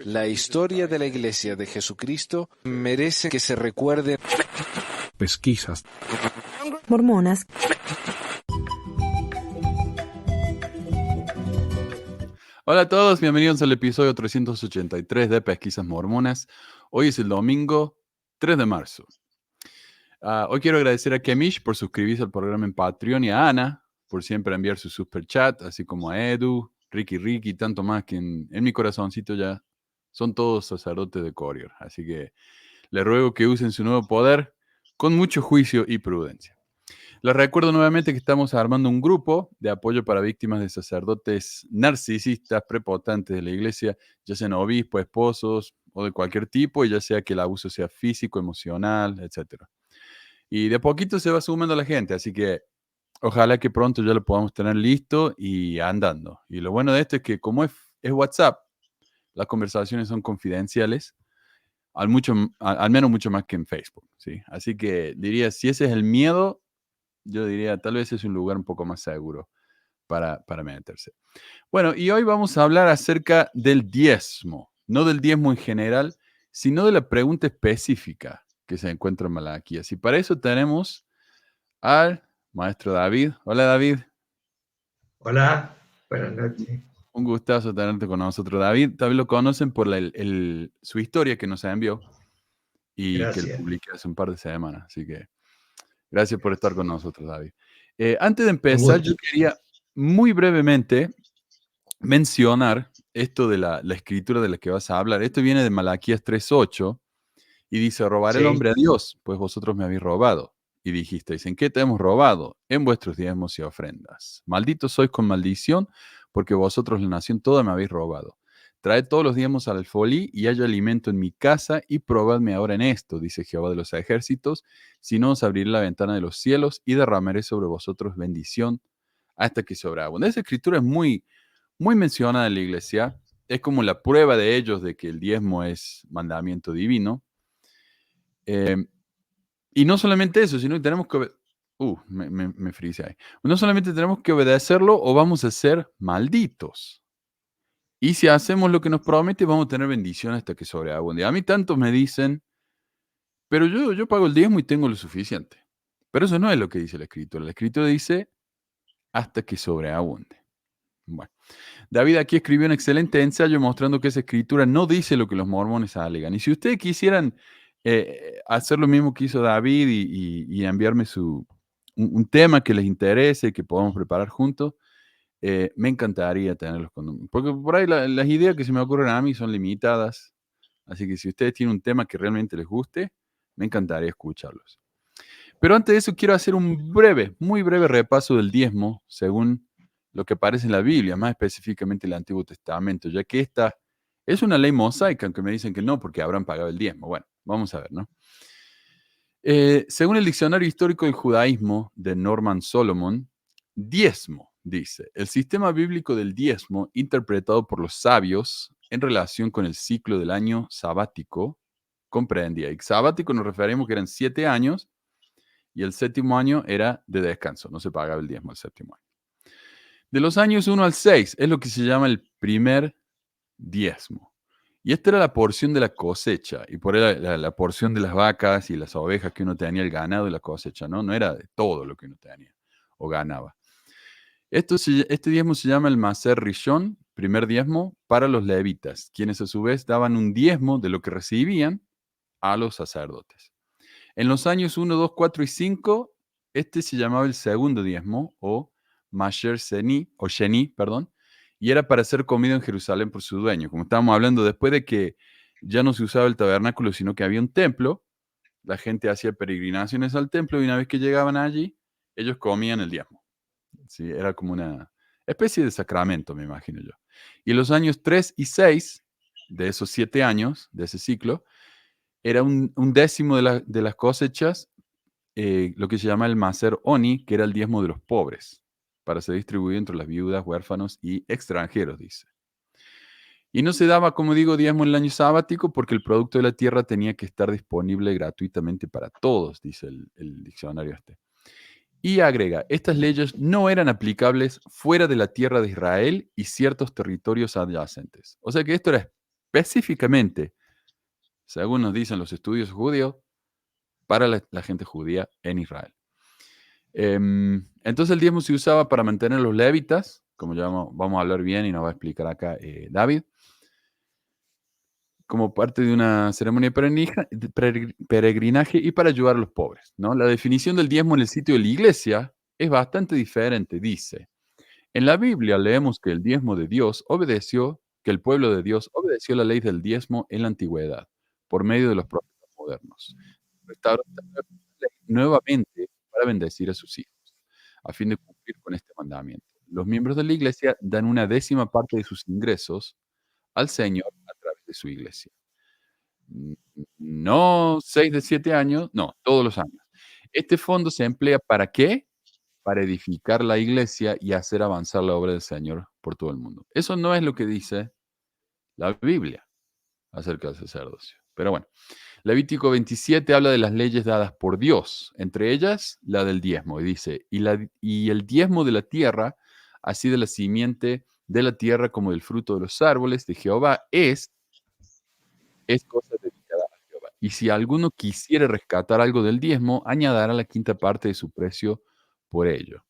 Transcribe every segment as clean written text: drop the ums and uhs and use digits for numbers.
La historia de la Iglesia de Jesucristo merece que se recuerde. Pesquisas. Mormonas. Hola a todos, bienvenidos al episodio 383 de Pesquisas Mormonas. Hoy es el domingo 3 de marzo. Hoy quiero agradecer a Kemish por suscribirse al programa en Patreon y a Ana por siempre enviar su super chat, así como a Edu, Ricky y tanto más que en mi corazoncito ya son todos sacerdotes de Courier. Así que les ruego que usen su nuevo poder con mucho juicio y prudencia. Les recuerdo nuevamente que estamos armando un grupo de apoyo para víctimas de sacerdotes narcisistas, prepotentes de la iglesia, ya sean obispos, esposos o de cualquier tipo, y ya sea que el abuso sea físico, emocional, etc. Y de a poquito se va sumando la gente, así que ojalá que pronto ya lo podamos tener listo y andando. Y lo bueno de esto es que como es WhatsApp, las conversaciones son confidenciales, al menos mucho más que en Facebook, ¿sí? Así que diría, si ese es el miedo, yo diría, tal vez es un lugar un poco más seguro para meterse. Bueno, y hoy vamos a hablar acerca del diezmo, no del diezmo en general, sino de la pregunta específica que se encuentra en Malaquías. Y para eso tenemos al maestro David. Hola, David. Hola, buenas noches. Un gustazo tenerte con nosotros, David. También lo conocen por su historia que nos envió y que lo Gracias. publiqué hace un par de semanas. Así que gracias por estar con nosotros, David. Antes de Un empezar, gusto. yo quería muy brevemente mencionar esto de la escritura de la que vas a hablar. Esto viene de Malaquías 3:8 y dice, robará el Sí, hombre a Dios, pues vosotros me habéis robado. Y dijisteis, ¿en qué te hemos robado? En vuestros diezmos y ofrendas. Malditos sois con maldición, porque vosotros la nación toda me habéis robado. Traed todos los diezmos al alfolí y haya alimento en mi casa y probadme ahora en esto, dice Jehová de los ejércitos, si no os abriré la ventana de los cielos y derramaré sobre vosotros bendición hasta que sobreabunde. Esa escritura es muy, muy mencionada en la iglesia. Es como la prueba de ellos de que el diezmo es mandamiento divino. Eh, y no solamente eso, sino que tenemos que... me frisé ahí. No solamente tenemos que obedecerlo o vamos a ser malditos. Y si hacemos lo que nos promete, vamos a tener bendición hasta que sobreabunde. A mí tantos me dicen, pero yo pago el diezmo y tengo lo suficiente. Pero eso no es lo que dice la escritura. La escritura dice hasta que sobreabunde. Bueno, David aquí escribió un excelente ensayo mostrando que esa escritura no dice lo que los mormones alegan. Y si ustedes quisieran hacer lo mismo que hizo David y enviarme un tema que les interese, que podamos preparar juntos, me encantaría tenerlos con... Porque por ahí las ideas que se me ocurren a mí son limitadas. Así que si ustedes tienen un tema que realmente les guste, me encantaría escucharlos. Pero antes de eso, quiero hacer un breve, muy breve repaso del diezmo, según lo que aparece en la Biblia, más específicamente el Antiguo Testamento, ya que esta es una ley mosaica, aunque me dicen que no, porque habrán pagado el diezmo. Bueno, vamos a ver, ¿no? Según el Diccionario Histórico del Judaísmo de Norman Solomon, diezmo, dice, el sistema bíblico del diezmo interpretado por los sabios en relación con el ciclo del año sabático comprendía. Y sabático nos referimos que eran 7 años y el séptimo año era de descanso, no se pagaba el diezmo el séptimo año. De los años 1 al 6 es lo que se llama el primer diezmo. Y esta era la porción de la cosecha, y por ahí la porción de las vacas y las ovejas que uno tenía, el ganado y la cosecha, ¿no? No era de todo lo que uno tenía o ganaba. Este diezmo se llama el Maser Rishon, primer diezmo, para los levitas, quienes a su vez daban un diezmo de lo que recibían a los sacerdotes. En los años 1, 2, 4 y 5, este se llamaba el segundo diezmo, o Masher Sheni, perdón, y era para ser comido en Jerusalén por su dueño. Como estábamos hablando, después de que ya no se usaba el tabernáculo, sino que había un templo, la gente hacía peregrinaciones al templo y una vez que llegaban allí, ellos comían el diezmo. ¿Sí? Era como una especie de sacramento, me imagino yo. Y en los años 3 y 6, de esos 7 años, de ese ciclo, era un décimo de las cosechas, lo que se llama el Maser Oni, que era el diezmo de los pobres, para ser distribuido entre las viudas, huérfanos y extranjeros, dice. Y no se daba, como digo, diezmo en el año sabático porque el producto de la tierra tenía que estar disponible gratuitamente para todos, dice el diccionario este. Y agrega, estas leyes no eran aplicables fuera de la tierra de Israel y ciertos territorios adyacentes. O sea que esto era específicamente, según nos dicen los estudios judíos, para la gente judía en Israel. Entonces el diezmo se usaba para mantener los levitas, como ya vamos a hablar bien y nos va a explicar acá David, como parte de una ceremonia de peregrinaje y para ayudar a los pobres, ¿no? La definición del diezmo en el sitio de la iglesia es bastante diferente. Dice, en la Biblia leemos que el diezmo de Dios obedeció, que el pueblo de Dios obedeció la ley del diezmo en la antigüedad, por medio de los profetas modernos. Restauró esta ley nuevamente para bendecir a sus hijos, a fin de cumplir con este mandamiento. Los miembros de la iglesia dan una décima parte de sus ingresos al Señor a través de su iglesia. No 6 de 7 años, no, todos los años. Este fondo se emplea ¿para qué? Para edificar la iglesia y hacer avanzar la obra del Señor por todo el mundo. Eso no es lo que dice la Biblia acerca del sacerdocio. Pero bueno, Levítico 27 habla de las leyes dadas por Dios, entre ellas la del diezmo, y dice, y el diezmo de la tierra, así de la simiente de la tierra como del fruto de los árboles de Jehová, es cosa dedicada a Jehová. Y si alguno quisiere rescatar algo del diezmo, añadirá la quinta parte de su precio por ello.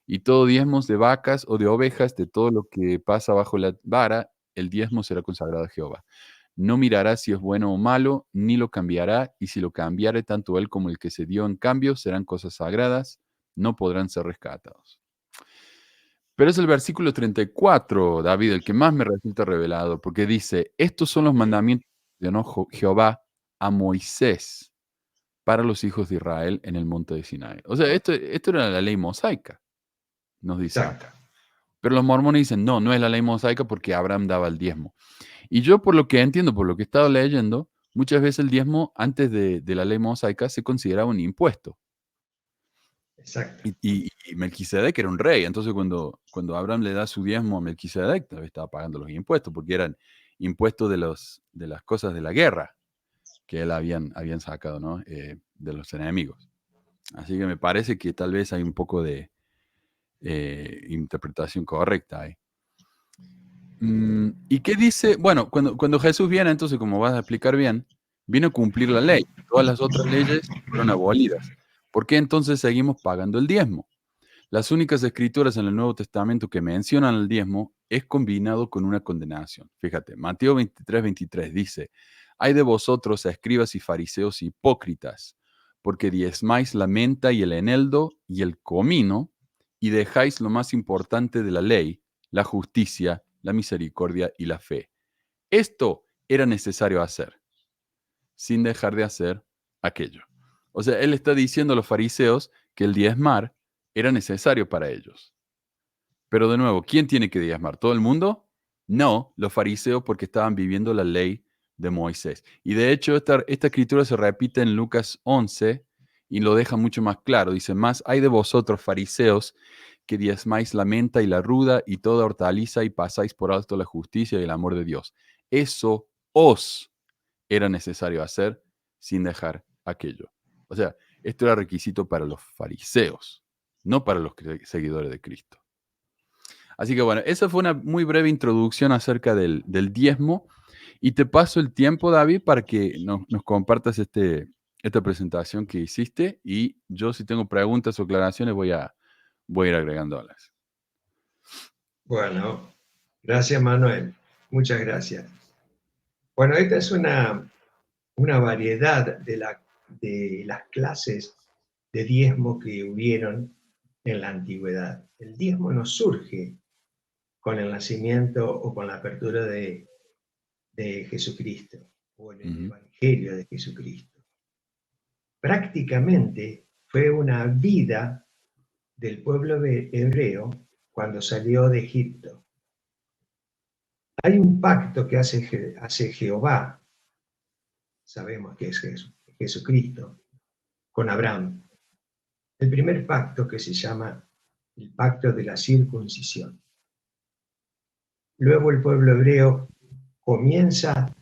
Y todo diezmo de vacas o de ovejas, de todo lo que pasa bajo la vara, el diezmo será consagrado a Jehová. No mirará si es bueno o malo, ni lo cambiará, y si lo cambiare tanto él como el que se dio en cambio, serán cosas sagradas, no podrán ser rescatados. Pero es el versículo 34, David, el que más me resulta revelado, porque dice, estos son los mandamientos de Jehová a Moisés para los hijos de Israel en el monte de Sinaí. O sea, esto era la ley mosaica, nos dice Exacto. acá. Pero los mormones dicen, no es la ley mosaica porque Abraham daba el diezmo. Y yo, por lo que entiendo, por lo que he estado leyendo, muchas veces el diezmo, antes de la ley mosaica, se consideraba un impuesto. Exacto. Y Melquisedec era un rey. Entonces, cuando Abraham le da su diezmo a Melquisedec, tal vez estaba pagando los impuestos, porque eran impuestos de las cosas de la guerra que él habían sacado, ¿no? De los enemigos. Así que me parece que tal vez hay un poco de interpretación correcta ahí. ¿Y qué dice? Bueno, cuando Jesús viene, entonces, como vas a explicar bien, vino a cumplir la ley. Todas las otras leyes fueron abolidas. ¿Por qué entonces seguimos pagando el diezmo? Las únicas escrituras en el Nuevo Testamento que mencionan el diezmo es combinado con una condenación. Fíjate, Mateo 23 dice, hay de vosotros, escribas y fariseos hipócritas, porque diezmáis la menta y el eneldo y el comino, y dejáis lo más importante de la ley, la justicia, la misericordia y la fe. Esto era necesario hacer, sin dejar de hacer aquello. O sea, él está diciendo a los fariseos que el diezmar era necesario para ellos. Pero de nuevo, ¿quién tiene que diezmar? ¿Todo el mundo? No, los fariseos porque estaban viviendo la ley de Moisés. Y de hecho, esta escritura se repite en Lucas 11 y lo deja mucho más claro. Dice, más hay de vosotros, fariseos, que diezmáis la menta y la ruda y toda hortaliza y pasáis por alto la justicia y el amor de Dios. Eso os era necesario hacer sin dejar aquello. O sea, esto era requisito para los fariseos, no para los seguidores de Cristo. Así que bueno, esa fue una muy breve introducción acerca del diezmo. Y te paso el tiempo, David, para que nos compartas esta presentación que hiciste. Y yo, si tengo preguntas o aclaraciones, voy a ir agregándolas. Bueno, gracias Manuel. Muchas gracias. Bueno, esta es una variedad de las clases de diezmo que hubieron en la antigüedad. El diezmo no surge con el nacimiento o con la apertura de Jesucristo o en el Evangelio de Jesucristo. Prácticamente fue una vida del pueblo hebreo cuando salió de Egipto. Hay un pacto que hace Jehová, sabemos que es Jesucristo, con Abraham. El primer pacto que se llama el pacto de la circuncisión. Luego el pueblo hebreo comienza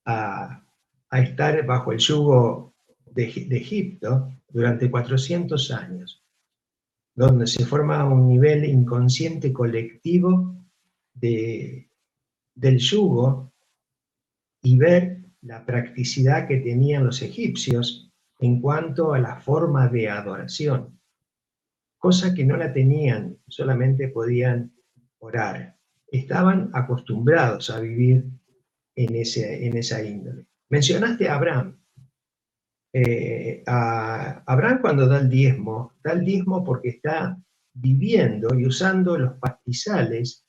a estar bajo el yugo de Egipto durante 400 años. donde se forma un nivel inconsciente colectivo del yugo y ver la practicidad que tenían los egipcios en cuanto a la forma de adoración, cosa que no la tenían, solamente podían orar. Estaban acostumbrados a vivir en esa índole. Mencionaste a Abraham. A Abraham cuando da el diezmo porque está viviendo y usando los pastizales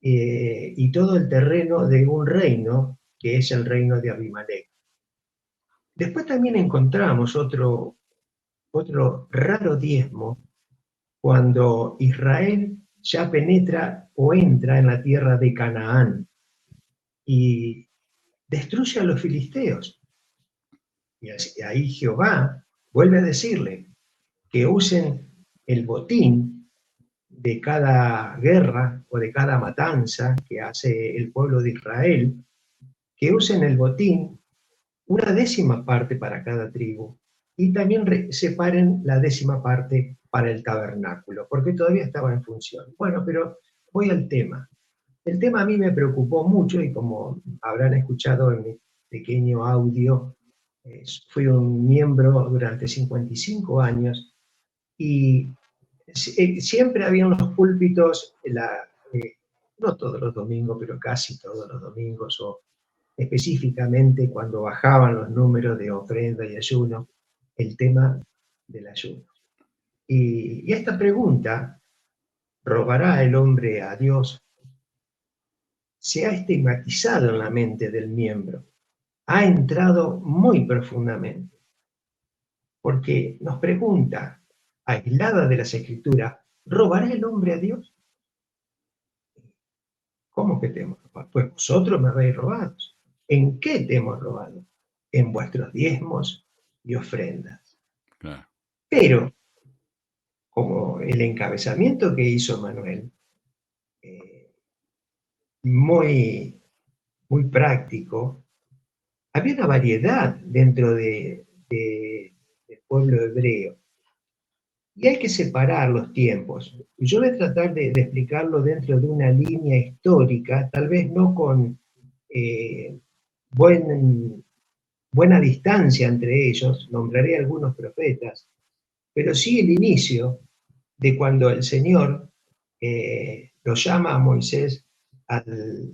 y todo el terreno de un reino que es el reino de Abimelech. Después también encontramos otro raro diezmo cuando Israel ya penetra o entra en la tierra de Canaán y destruye a los filisteos. Y ahí Jehová vuelve a decirle que usen el botín de cada guerra o de cada matanza que hace el pueblo de Israel, que usen el botín, una décima parte para cada tribu, y también separen la décima parte para el tabernáculo, porque todavía estaba en función. Bueno, pero voy al tema. El tema a mí me preocupó mucho y como habrán escuchado en mi pequeño audio, fui un miembro durante 55 años y siempre había unos púlpitos, no todos los domingos, pero casi todos los domingos, o específicamente cuando bajaban los números de ofrenda y ayuno, el tema del ayuno. Y esta pregunta, ¿robará el hombre a Dios?, se ha estigmatizado en la mente del miembro, ha entrado muy profundamente, porque nos pregunta, aislada de las Escrituras, ¿robará el hombre a Dios? ¿Cómo que te hemos robado? Pues vosotros me habéis robado. ¿En qué te hemos robado? En vuestros diezmos y ofrendas. Claro. Pero, como el encabezamiento que hizo Manuel, muy, muy práctico, había una variedad dentro del pueblo hebreo. Y hay que separar los tiempos. Yo voy a tratar de explicarlo dentro de una línea histórica, tal vez no con buena distancia entre ellos, nombraré algunos profetas, pero sí el inicio de cuando el Señor lo llama a Moisés al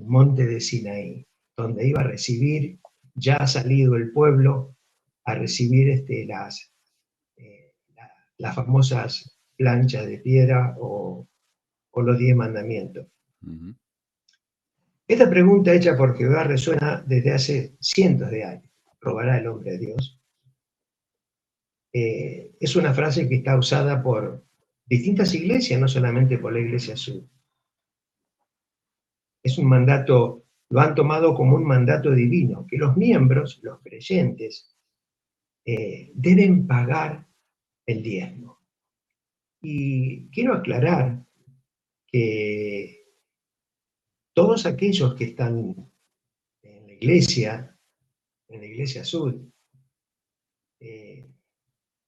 monte de Sinaí, donde iba a recibir, ya ha salido el pueblo a recibir las famosas planchas de piedra o los 10 mandamientos. Uh-huh. Esta pregunta hecha por Jehová resuena desde hace cientos de años. ¿Robará el hombre a Dios? Es una frase que está usada por distintas iglesias, no solamente por la Iglesia Sur. Es un mandato, lo han tomado como un mandato divino, que los miembros, los creyentes, deben pagar el diezmo. Y quiero aclarar que todos aquellos que están en la Iglesia Sur,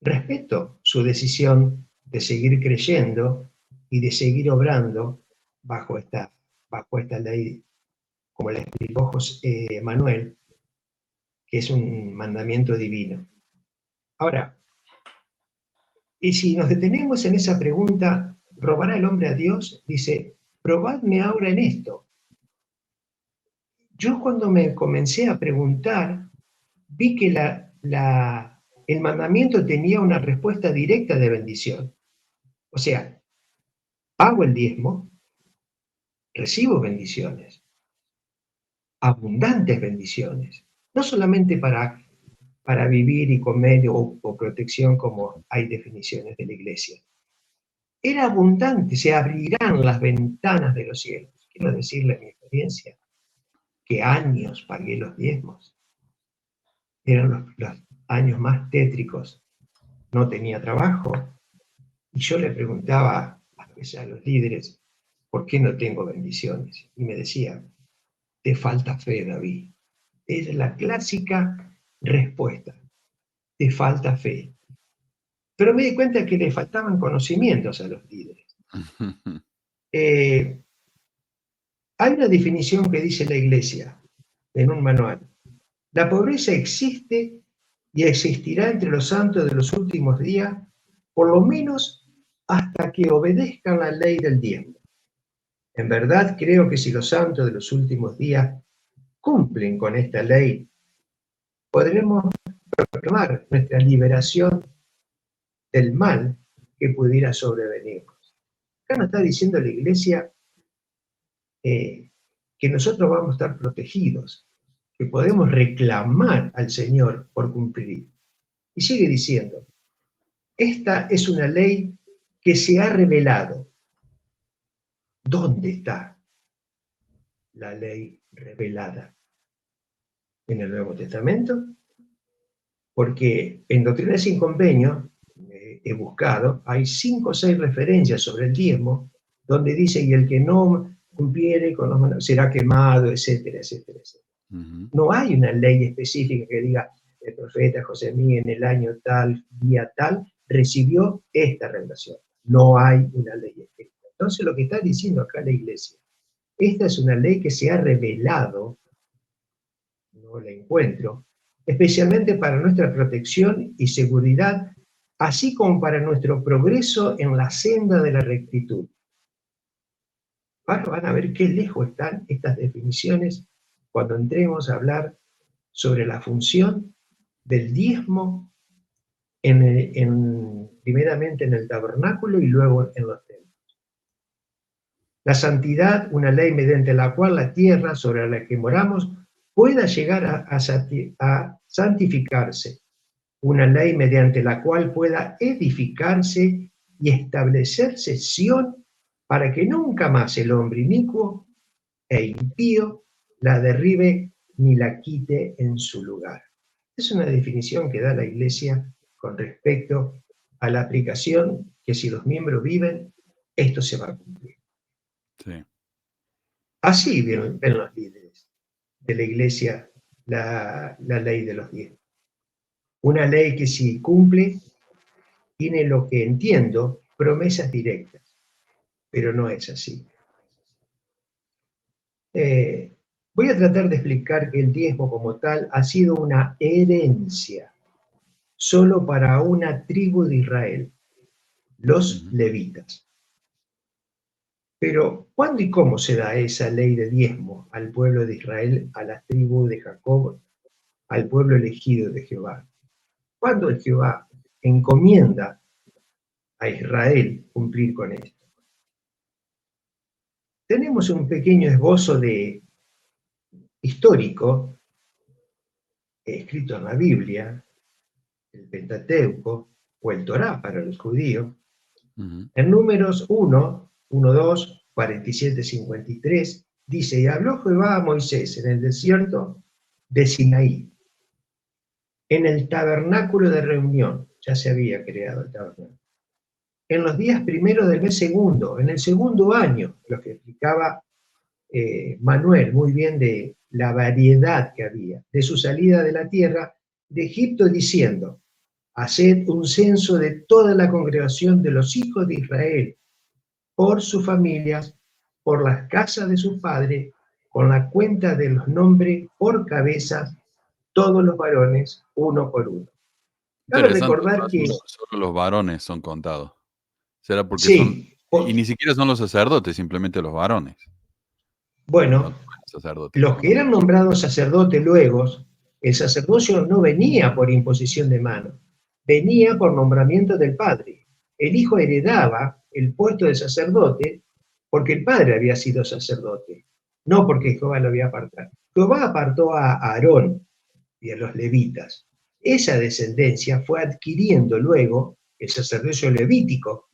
respeto su decisión de seguir creyendo y de seguir obrando bajo esta ley, como le explicó Manuel, que es un mandamiento divino. Ahora, y si nos detenemos en esa pregunta, ¿robará el hombre a Dios? Dice, probadme ahora en esto. Yo cuando me comencé a preguntar, vi que el mandamiento tenía una respuesta directa de bendición. O sea, pago el diezmo, recibo bendiciones, abundantes bendiciones, no solamente para vivir y comer o protección como hay definiciones de la iglesia. Era abundante, se abrirán las ventanas de los cielos. Quiero decirle mi experiencia, que años pagué los diezmos. Eran los años más tétricos. No tenía trabajo. Y yo le preguntaba a veces a los líderes, ¿por qué no tengo bendiciones? Y me decían, te falta fe, David. Es la clásica respuesta, te falta fe. Pero me di cuenta que le faltaban conocimientos a los líderes. Hay una definición que dice la Iglesia en un manual. La pobreza existe y existirá entre los santos de los últimos días, por lo menos hasta que obedezcan la ley del diezmo. En verdad creo que si los santos de los últimos días cumplen con esta ley, podremos proclamar nuestra liberación del mal que pudiera sobrevenirnos. Acá nos está diciendo la Iglesia que nosotros vamos a estar protegidos, que podemos reclamar al Señor por cumplir. Y sigue diciendo, esta es una ley que se ha revelado. ¿Dónde está la ley revelada? ¿En el Nuevo Testamento? Porque en Doctrina sin Convenio, he buscado, hay 5 o 6 referencias sobre el diezmo, donde dice, y el que no cumpliere con los mandamientos será quemado, etcétera, etcétera, etcétera. No hay una ley específica que diga, el profeta José Miguel en el año tal, día tal, recibió esta revelación. No hay una ley específica. Entonces lo que está diciendo acá la Iglesia, esta es una ley que se ha revelado, no la encuentro, especialmente para nuestra protección y seguridad, así como para nuestro progreso en la senda de la rectitud. Ahora van a ver qué lejos están estas definiciones cuando entremos a hablar sobre la función del diezmo primeramente en el tabernáculo y luego en los templos. La santidad, una ley mediante la cual la tierra sobre la que moramos pueda llegar a santificarse, una ley mediante la cual pueda edificarse y establecerse Sión para que nunca más el hombre inicuo e impío la derribe ni la quite en su lugar. Es una definición que da la Iglesia con respecto a la aplicación que si los miembros viven, esto se va a cumplir. Sí. Así ven los líderes de la Iglesia la ley de los diezmos. Una ley que si cumple, tiene lo que entiendo, promesas directas, pero no es así. Voy a tratar de explicar que el diezmo como tal ha sido una herencia solo para una tribu de Israel, los levitas. Pero, ¿cuándo y cómo se da esa ley de diezmo al pueblo de Israel, a la tribu de Jacob, al pueblo elegido de Jehová? ¿Cuándo Jehová encomienda a Israel cumplir con esto? Tenemos un pequeño esbozo histórico escrito en la Biblia, el Pentateuco o el Torá para los judíos, en Números 1, 2, 47, 53, dice, y habló Jehová a Moisés en el desierto de Sinaí, en el tabernáculo de reunión, ya se había creado el tabernáculo, en los días primeros del mes segundo, en el segundo año, lo que explicaba Manuel muy bien de la variedad que había, de su salida de la tierra de Egipto, diciendo, haced un censo de toda la congregación de los hijos de Israel, por sus familias, por las casas de sus padres, con la cuenta de los nombres por cabezas, todos los varones, uno por uno. Cabe recordar que solo los varones son contados. ¿Será porque sí, y ni siquiera son los sacerdotes, simplemente los varones? Bueno, los que eran nombrados sacerdotes luego, el sacerdocio no venía por imposición de mano, venía por nombramiento del padre. El hijo heredaba el puesto de sacerdote porque el padre había sido sacerdote, no porque Jehová lo había apartado. Jehová apartó a Aarón y a los levitas. Esa descendencia fue adquiriendo luego el sacerdocio levítico,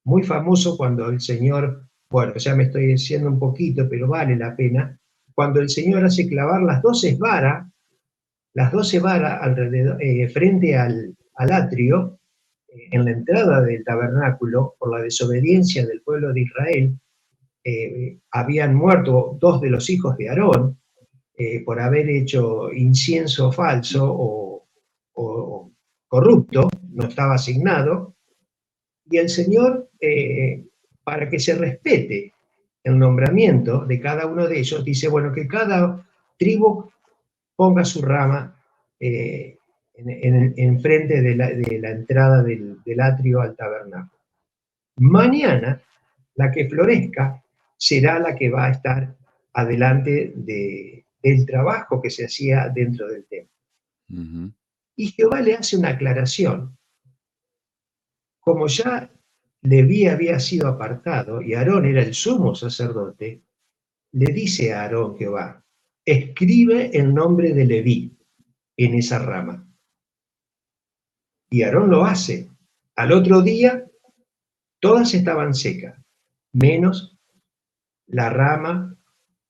muy famoso cuando el Señor, bueno, ya me estoy diciendo un poquito, pero vale la pena, cuando el Señor hace clavar las 12 varas alrededor, frente al atrio, en la entrada del tabernáculo, por la desobediencia del pueblo de Israel, habían muerto 2 de los hijos de Aarón por haber hecho incienso falso o corrupto, no estaba asignado, Y el Señor, para que se respete el nombramiento de cada uno de ellos, dice, bueno, que cada tribu ponga su rama en frente de la entrada del atrio al tabernáculo. Mañana, la que florezca será la que va a estar adelante del trabajo que se hacía dentro del templo. Ujú. Y Jehová le hace una aclaración. Como ya Leví había sido apartado y Aarón era el sumo sacerdote, le dice a Aarón Jehová, escribe el nombre de Leví en esa rama. Y Aarón lo hace. Al otro día, todas estaban secas, menos la rama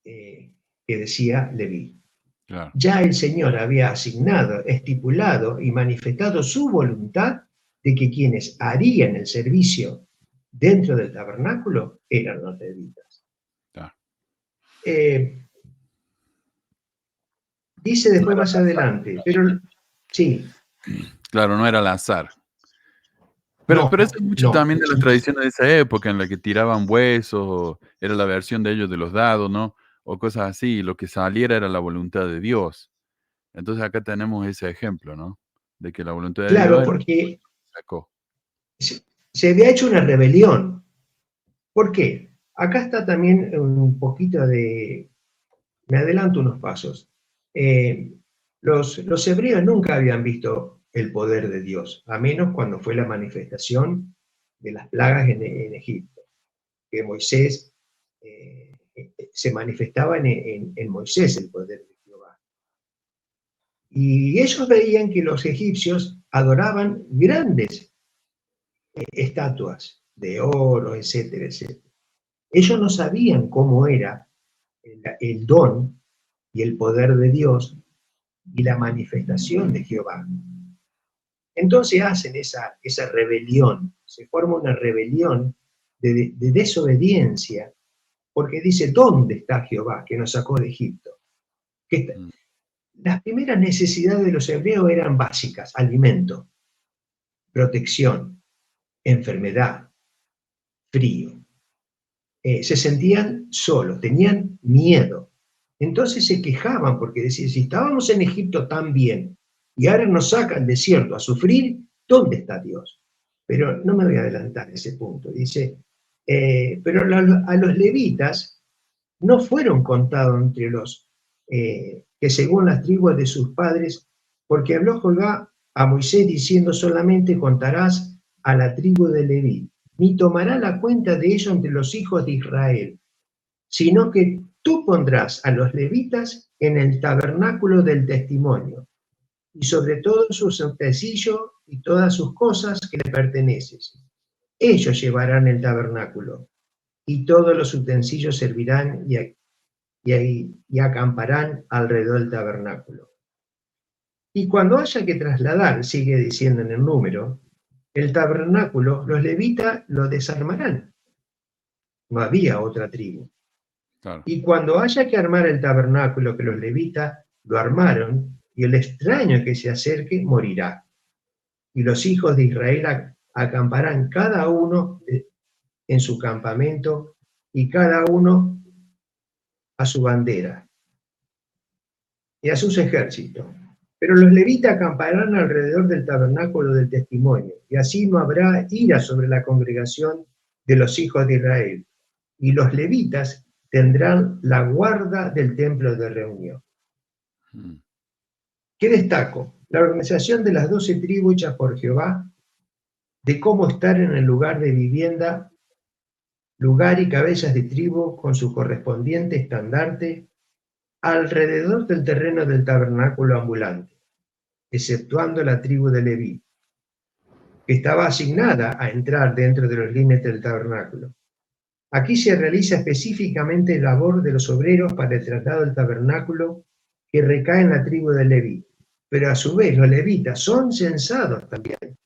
que decía Leví. Claro. Ya el Señor había asignado, estipulado y manifestado su voluntad de que quienes harían el servicio dentro del tabernáculo eran los levitas. Claro. Dice después más adelante, pero sí. Claro, no era al azar. Pero eso es mucho también de las tradiciones de esa época en la que tiraban huesos, era la versión de ellos de los dados, ¿no? O cosas así, lo que saliera era la voluntad de Dios. Entonces acá tenemos ese ejemplo, ¿no? De que la voluntad de Claro, Dios porque sacó. se había hecho una rebelión. ¿Por qué? Acá está también un poquito de... Me adelanto unos pasos. Los hebreos nunca habían visto el poder de Dios, a menos cuando fue la manifestación de las plagas en Egipto, que Moisés, se manifestaba en Moisés el poder de Jehová. Y ellos veían que los egipcios adoraban grandes estatuas de oro, etcétera, etcétera. Ellos no sabían cómo era el don y el poder de Dios y la manifestación de Jehová. Entonces hacen esa rebelión, se forma una rebelión de desobediencia, porque dice, ¿dónde está Jehová que nos sacó de Egipto? Las primeras necesidades de los hebreos eran básicas: alimento, protección, enfermedad, frío. Se sentían solos, tenían miedo. Entonces se quejaban porque decían, si estábamos en Egipto tan bien y ahora nos saca al desierto a sufrir, ¿dónde está Dios? Pero no me voy a adelantar a ese punto. Dice, pero a los levitas no fueron contados entre los que según las tribus de sus padres, porque habló Jehová a Moisés diciendo, solamente contarás a la tribu de Leví, ni tomará la cuenta de ello entre los hijos de Israel, sino que tú pondrás a los levitas en el tabernáculo del testimonio, y sobre todo sus utensilios y todas sus cosas que le pertenecen. Ellos llevarán el tabernáculo, y todos los utensilios servirán y acamparán alrededor del tabernáculo. Y cuando haya que trasladar, sigue diciendo en el número, el tabernáculo, los levitas lo desarmarán. No había otra tribu. Claro. Y cuando haya que armar el tabernáculo, que los levitas lo armaron, y el extraño que se acerque morirá. Y los hijos de Israel acamparán cada uno en su campamento y cada uno a su bandera y a sus ejércitos. Pero los levitas acamparán alrededor del tabernáculo del testimonio, y así no habrá ira sobre la congregación de los hijos de Israel. Y los levitas tendrán la guarda del templo de reunión. ¿Qué destaco? La organización de las 12 tribus hechas por Jehová, de cómo estar en el lugar de vivienda, lugar y cabezas de tribu con su correspondiente estandarte, alrededor del terreno del tabernáculo ambulante, exceptuando la tribu de Leví, que estaba asignada a entrar dentro de los límites del tabernáculo. Aquí se realiza específicamente la labor de los obreros para el traslado del tabernáculo, que recae en la tribu de Leví, pero a su vez los levitas son censados también,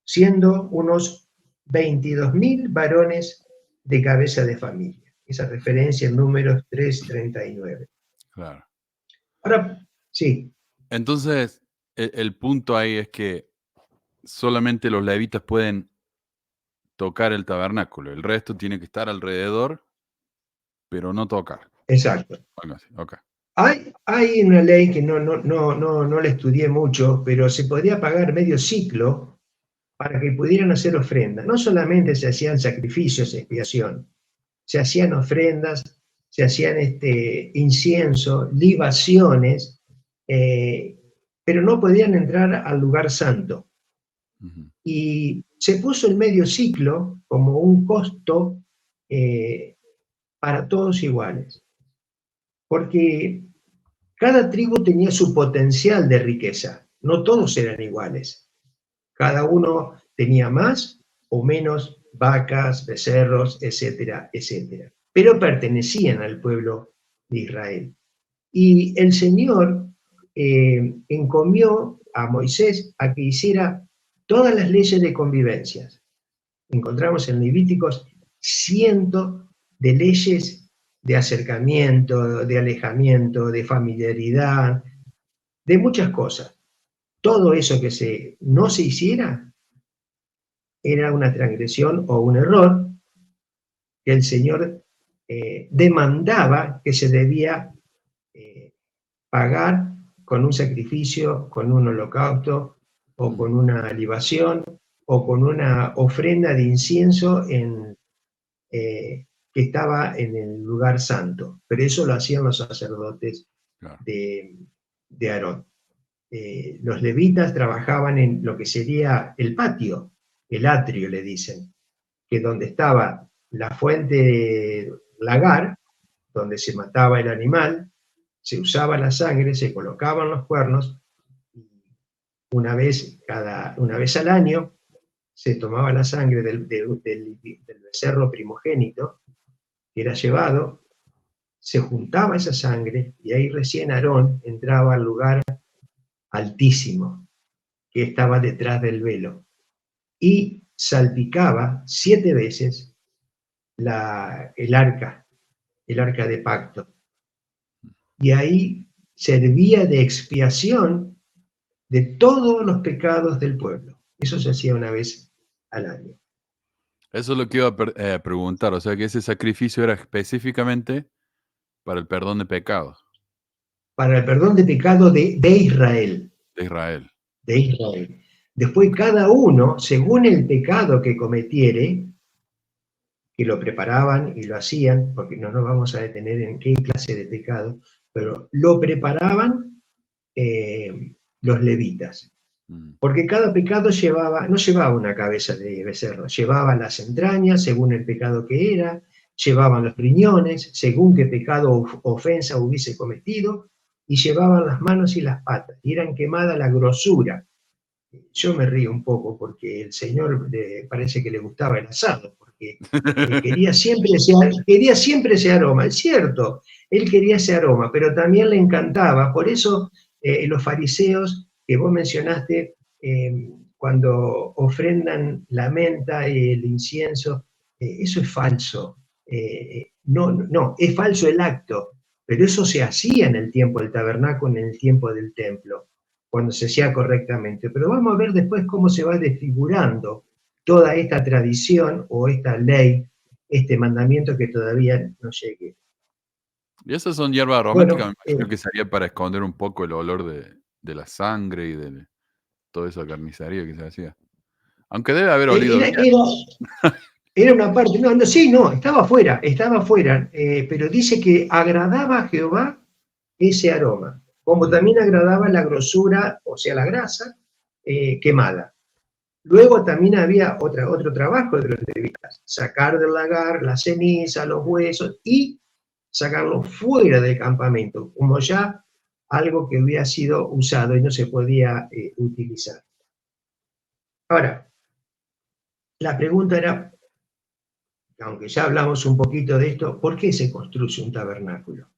siendo unos 22.000 varones de cabeza de familia. Esa referencia en Números 3:39. Claro. Ahora, sí. Entonces, el punto ahí es que solamente los levitas pueden tocar el tabernáculo. El resto tiene que estar alrededor, pero no tocar. Exacto. Algo así, ok. Hay una ley que no la estudié mucho, pero se podría pagar medio ciclo para que pudieran hacer ofrendas. No solamente se hacían sacrificios, expiación, se hacían ofrendas, se hacían incienso, libaciones, pero no podían entrar al lugar santo. Ujú. Y se puso el medio ciclo como un costo para todos iguales, porque cada tribu tenía su potencial de riqueza, no todos eran iguales. Cada uno tenía más o menos vacas, becerros, etcétera, etcétera. Pero pertenecían al pueblo de Israel. Y el Señor encomió a Moisés a que hiciera todas las leyes de convivencia. Encontramos en Levíticos cientos de leyes de acercamiento, de alejamiento, de familiaridad, de muchas cosas. Todo eso que no se hiciera era una transgresión o un error que el Señor demandaba que se debía pagar con un sacrificio, con un holocausto, o con una libación, o con una ofrenda de incienso que estaba en el lugar santo. Pero eso lo hacían los sacerdotes de Aarón. Los levitas trabajaban en lo que sería el patio, el atrio le dicen, que donde estaba la fuente lagar, donde se mataba el animal, se usaba la sangre, se colocaban los cuernos, una vez al año se tomaba la sangre del becerro primogénito, que era llevado, se juntaba esa sangre y ahí recién Aarón entraba al lugar altísimo, que estaba detrás del velo, y salpicaba 7 veces el arca de pacto. Y ahí servía de expiación de todos los pecados del pueblo. Eso se hacía una vez al año. Eso es lo que iba a preguntar, o sea que ese sacrificio era específicamente para el perdón de pecados. Para el perdón de pecado de Israel. De Israel. De Israel. Después cada uno, según el pecado que cometiere, que lo preparaban y lo hacían, porque no nos vamos a detener en qué clase de pecado, pero lo preparaban los levitas. Porque cada pecado no llevaba una cabeza de becerro, llevaba las entrañas según el pecado que era, llevaban los riñones según qué pecado o ofensa hubiese cometido, y llevaban las manos y las patas, y eran quemada la grosura. Yo me río un poco porque el Señor parece que le gustaba el asado, porque quería siempre ese aroma. Es cierto, él quería ese aroma, pero también le encantaba. Por eso los fariseos que vos mencionaste, cuando ofrendan la menta y el incienso, eso es falso. No, es falso el acto, pero eso se hacía en el tiempo del tabernáculo, en el tiempo del templo, cuando se hacía correctamente. Pero vamos a ver después cómo se va desfigurando toda esta tradición o esta ley, este mandamiento que todavía no llegue. Y esas son hierbas aromáticas, me imagino que sería para esconder un poco el olor de la sangre y de toda esa carnicería que se hacía. Aunque debe haber olido bien. Era una parte, estaba afuera, pero dice que agradaba a Jehová ese aroma, como también agradaba la grosura, o sea, la grasa quemada. Luego también había otro trabajo de los levitas, sacar del lagar la ceniza, los huesos, y sacarlo fuera del campamento, como ya algo que había sido usado y no se podía utilizar. Ahora, la pregunta era, aunque ya hablamos un poquito de esto, ¿por qué se construye un tabernáculo?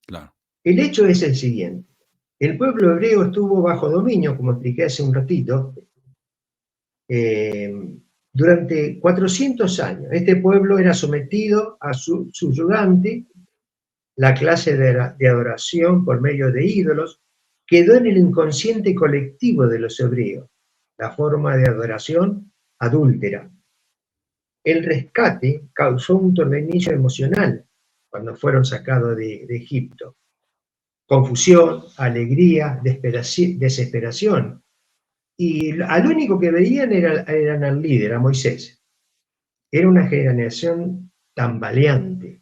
Claro. El hecho es el siguiente. El pueblo hebreo estuvo bajo dominio, como expliqué hace un ratito, durante 400 años. Este pueblo era sometido a su subyugante, la clase de adoración por medio de ídolos, quedó en el inconsciente colectivo de los hebreos, la forma de adoración adúltera. el rescate causó un torbellino emocional cuando fueron sacados de Egipto. Confusión, alegría, desesperación. Y al único que veían eran al líder, a Moisés. Era una generación tambaleante,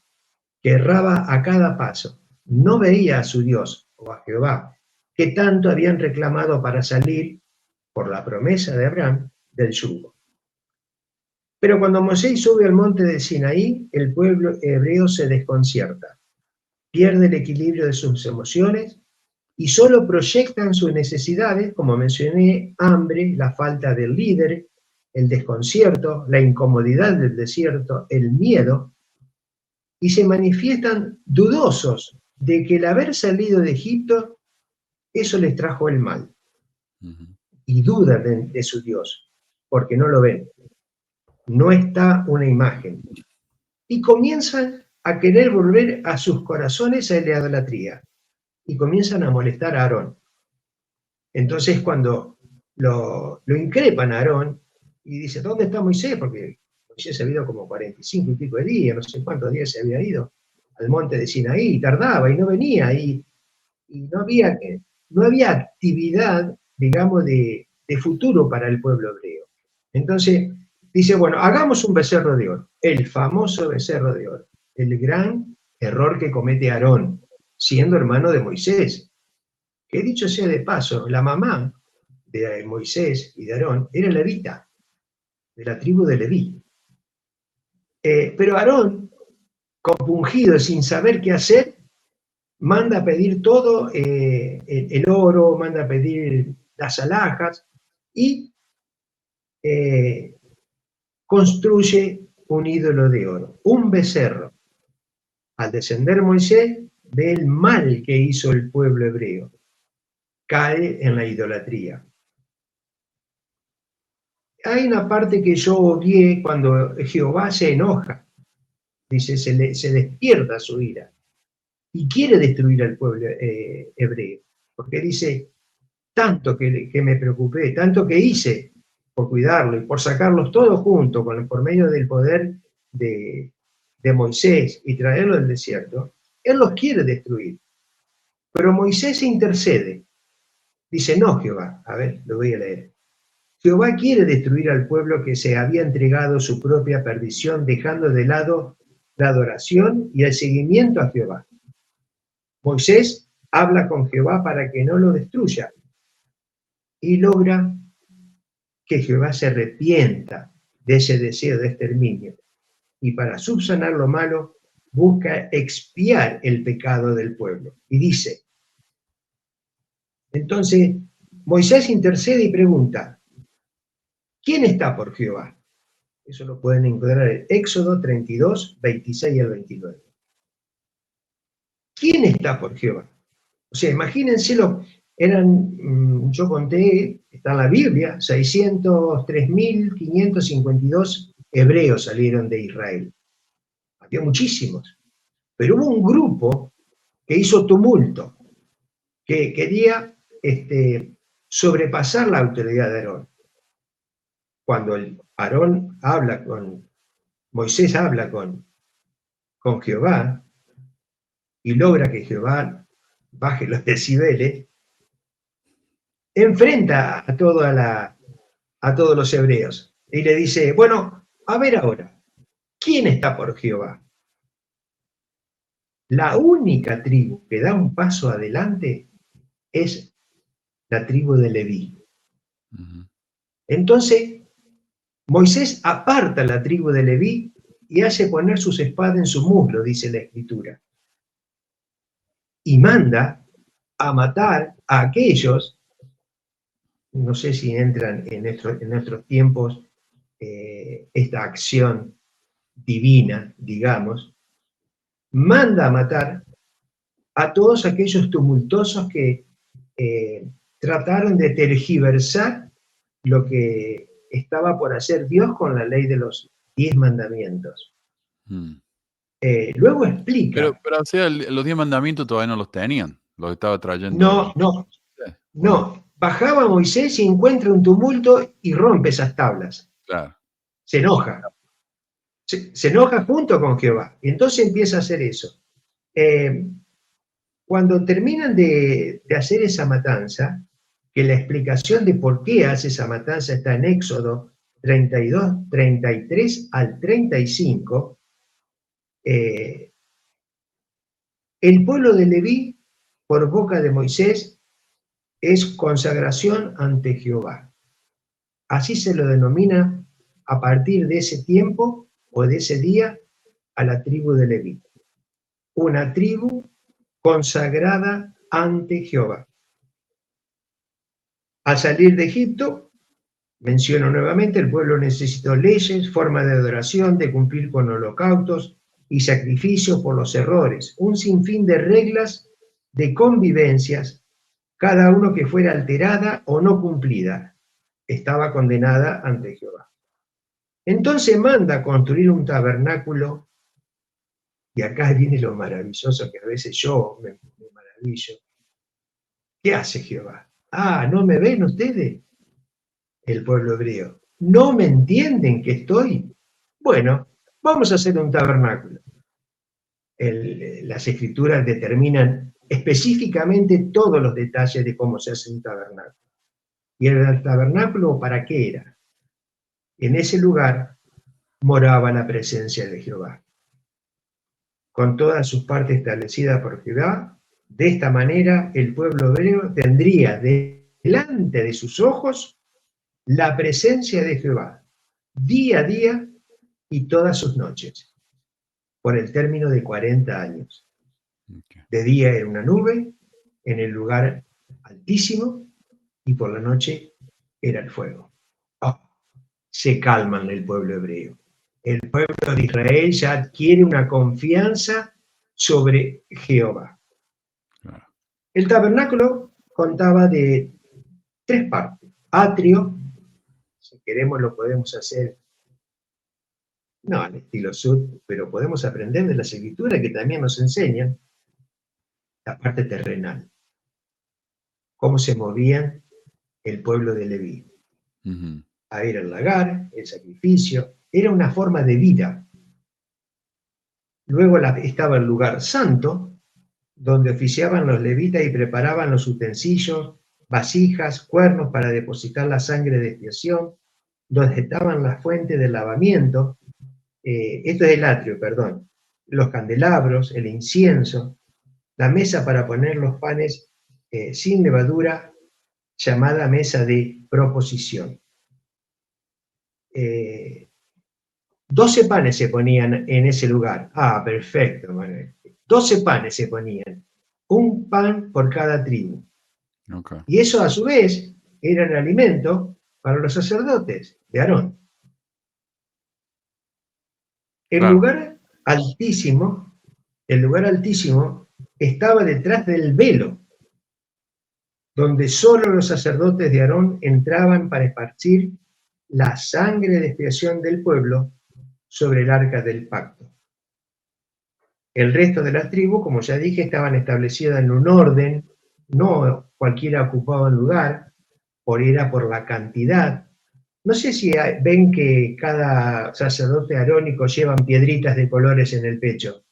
que erraba a cada paso. No veía a su Dios o a Jehová, que tanto habían reclamado para salir, por la promesa de Abraham, del yugo. Pero cuando Moisés sube al monte de Sinaí, el pueblo hebreo se desconcierta, pierde el equilibrio de sus emociones y solo proyectan sus necesidades, como mencioné, hambre, la falta del líder, el desconcierto, la incomodidad del desierto, el miedo, y se manifiestan dudosos de que el haber salido de Egipto, eso les trajo el mal. Y dudan de su Dios, porque no lo ven. No está una imagen. Y comienzan a querer volver a sus corazones a la idolatría. Y comienzan a molestar a Aarón. Entonces cuando lo increpan a Aarón, y dice, ¿dónde está Moisés? Porque Moisés se había ido como 45 y pico de días, no sé cuántos días se había ido al monte de Sinaí, y tardaba, y no venía, y no había actividad, digamos, de futuro para el pueblo hebreo. Entonces dice, bueno, hagamos un becerro de oro, el famoso becerro de oro, el gran error que comete Aarón, siendo hermano de Moisés. Que dicho sea de paso, la mamá de Moisés y de Aarón era levita, de la tribu de Leví. Pero Aarón, compungido, sin saber qué hacer, manda a pedir todo, el oro, manda a pedir las alhajas, y construye un ídolo de oro, un becerro. Al descender Moisés, ve el mal que hizo el pueblo hebreo. Cae en la idolatría. Hay una parte que yo obvié cuando Jehová se enoja. Dice, se despierta su ira y quiere destruir al pueblo hebreo. Porque dice, tanto que me preocupé, tanto que hice por cuidarlo y por sacarlos todos juntos por medio del poder de Moisés y traerlo del desierto, él los quiere destruir. Pero Moisés intercede. Dice, no, Jehová, a ver, lo voy a leer. Jehová quiere destruir al pueblo que se había entregado su propia perdición, dejando de lado la adoración y el seguimiento a Jehová. Moisés habla con Jehová para que no lo destruya y logra que Jehová se arrepienta de ese deseo de exterminio y para subsanar lo malo busca expiar el pecado del pueblo. Y dice, entonces Moisés intercede y pregunta, ¿quién está por Jehová? Eso lo pueden encontrar en Éxodo 32, 26 al 29. ¿Quién está por Jehová? O sea, imagínenselo, yo conté, está en la Biblia, 603.552 hebreos salieron de Israel. Había muchísimos. Pero hubo un grupo que hizo tumulto, que quería sobrepasar la autoridad de Aarón. Cuando Aarón habla Moisés habla con Jehová y logra que Jehová baje los decibeles, enfrenta a todos los hebreos y le dice, bueno, a ver ahora, ¿quién está por Jehová? La única tribu que da un paso adelante es la tribu de Leví. Entonces, Moisés aparta la tribu de Leví y hace poner sus espadas en su muslo, dice la Escritura. Y manda a matar a aquellos, no sé si entran en nuestros tiempos esta acción divina, digamos, manda a matar a todos aquellos tumultuosos que trataron de tergiversar lo que estaba por hacer Dios con la ley de los 10 mandamientos. Luego explica... Pero o sea, los 10 mandamientos todavía no los tenían, los estaba trayendo... No. Bajaba Moisés y encuentra un tumulto y rompe esas tablas. Claro. Se enoja. se enoja junto con Jehová. Y entonces empieza a hacer eso. Cuando terminan de hacer esa matanza, que la explicación de por qué hace esa matanza está en Éxodo 32, 33 al 35, el pueblo de Leví, por boca de Moisés, es consagración ante Jehová. Así se lo denomina a partir de ese tiempo o de ese día a la tribu de Leví. Una tribu consagrada ante Jehová. Al salir de Egipto, menciono nuevamente, el pueblo necesitó leyes, forma de adoración, de cumplir con holocaustos y sacrificios por los errores, un sinfín de reglas de convivencias, cada uno que fuera alterada o no cumplida, estaba condenada ante Jehová. Entonces manda construir un tabernáculo, y acá viene lo maravilloso que a veces yo me maravillo. ¿Qué hace Jehová? Ah, ¿no me ven ustedes? El pueblo hebreo. ¿No me entienden que estoy? Bueno, vamos a hacer un tabernáculo. Las escrituras determinan específicamente todos los detalles de cómo se hace un tabernáculo. ¿Y el tabernáculo para qué era? En ese lugar moraba la presencia de Jehová, con todas sus partes establecidas por Jehová. De esta manera el pueblo hebreo tendría delante de sus ojos la presencia de Jehová, día a día y todas sus noches, por el término de 40 años. De día en una nube, en el lugar altísimo, y por la noche era el fuego. Oh, se calman el pueblo hebreo. El pueblo de Israel ya adquiere una confianza sobre Jehová. Claro. El tabernáculo contaba de 3 partes. Atrio, si queremos lo podemos hacer, no al estilo sud, pero podemos aprender de las escrituras que también nos enseñan la parte terrenal. Cómo se movían el pueblo de Leví. Ujú. A ir al lagar, el sacrificio, era una forma de vida. Luego estaba el lugar santo, donde oficiaban los levitas y preparaban los utensilios, vasijas, cuernos para depositar la sangre de expiación, donde estaban las fuentes de lavamiento, esto es el atrio, perdón, los candelabros, el incienso, la mesa para poner los panes sin levadura, llamada mesa de proposición. 12 panes se ponían en ese lugar. Ah, perfecto, Manuel. 12 panes se ponían, un pan por cada tribu. Okay. Y eso a su vez era el alimento para los sacerdotes de Aarón. El lugar altísimo estaba detrás del velo, donde solo los sacerdotes de Aarón entraban para esparcir la sangre de expiación del pueblo sobre el arca del pacto. El resto de las tribus, como ya dije, estaban establecidas en un orden, no cualquiera ocupaba un lugar, era por la cantidad. No sé si ven que cada sacerdote arónico llevan piedritas de colores en el pecho.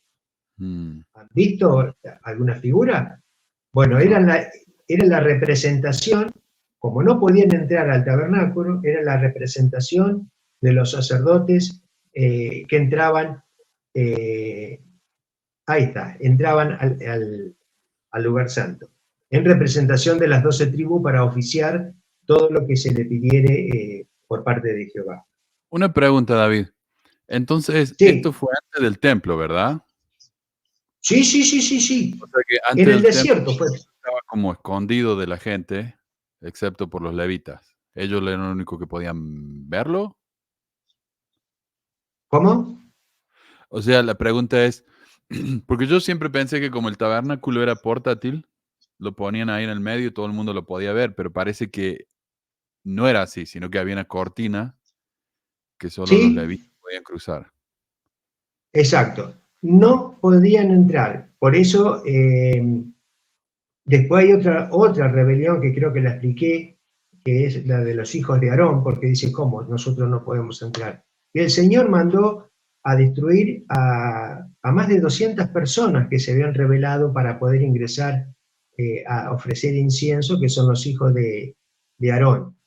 ¿Han visto alguna figura? Bueno, era la representación, como no podían entrar al tabernáculo, era la representación de los sacerdotes que entraban, entraban al lugar santo, en representación de las 12 tribus para oficiar todo lo que se le pidiere por parte de Jehová. Una pregunta, David. Entonces, sí. Esto fue antes del templo, ¿verdad? Sí. O sea que antes en el del desierto templo fue. Estaba como escondido de la gente, excepto por los levitas. ¿Ellos eran los únicos que podían verlo? ¿Cómo? O sea, la pregunta es, porque yo siempre pensé que como el tabernáculo era portátil, lo ponían ahí en el medio y todo el mundo lo podía ver, pero parece que no era así, sino que había una cortina que solo los levitas podían cruzar. Exacto. No podían entrar. Por eso, después hay otra rebelión que creo que la expliqué, que es la de los hijos de Aarón, porque dice, ¿cómo? Nosotros no podemos entrar. Y el Señor mandó a destruir a más de 200 personas que se habían rebelado para poder ingresar a ofrecer incienso, que son los hijos de Aarón.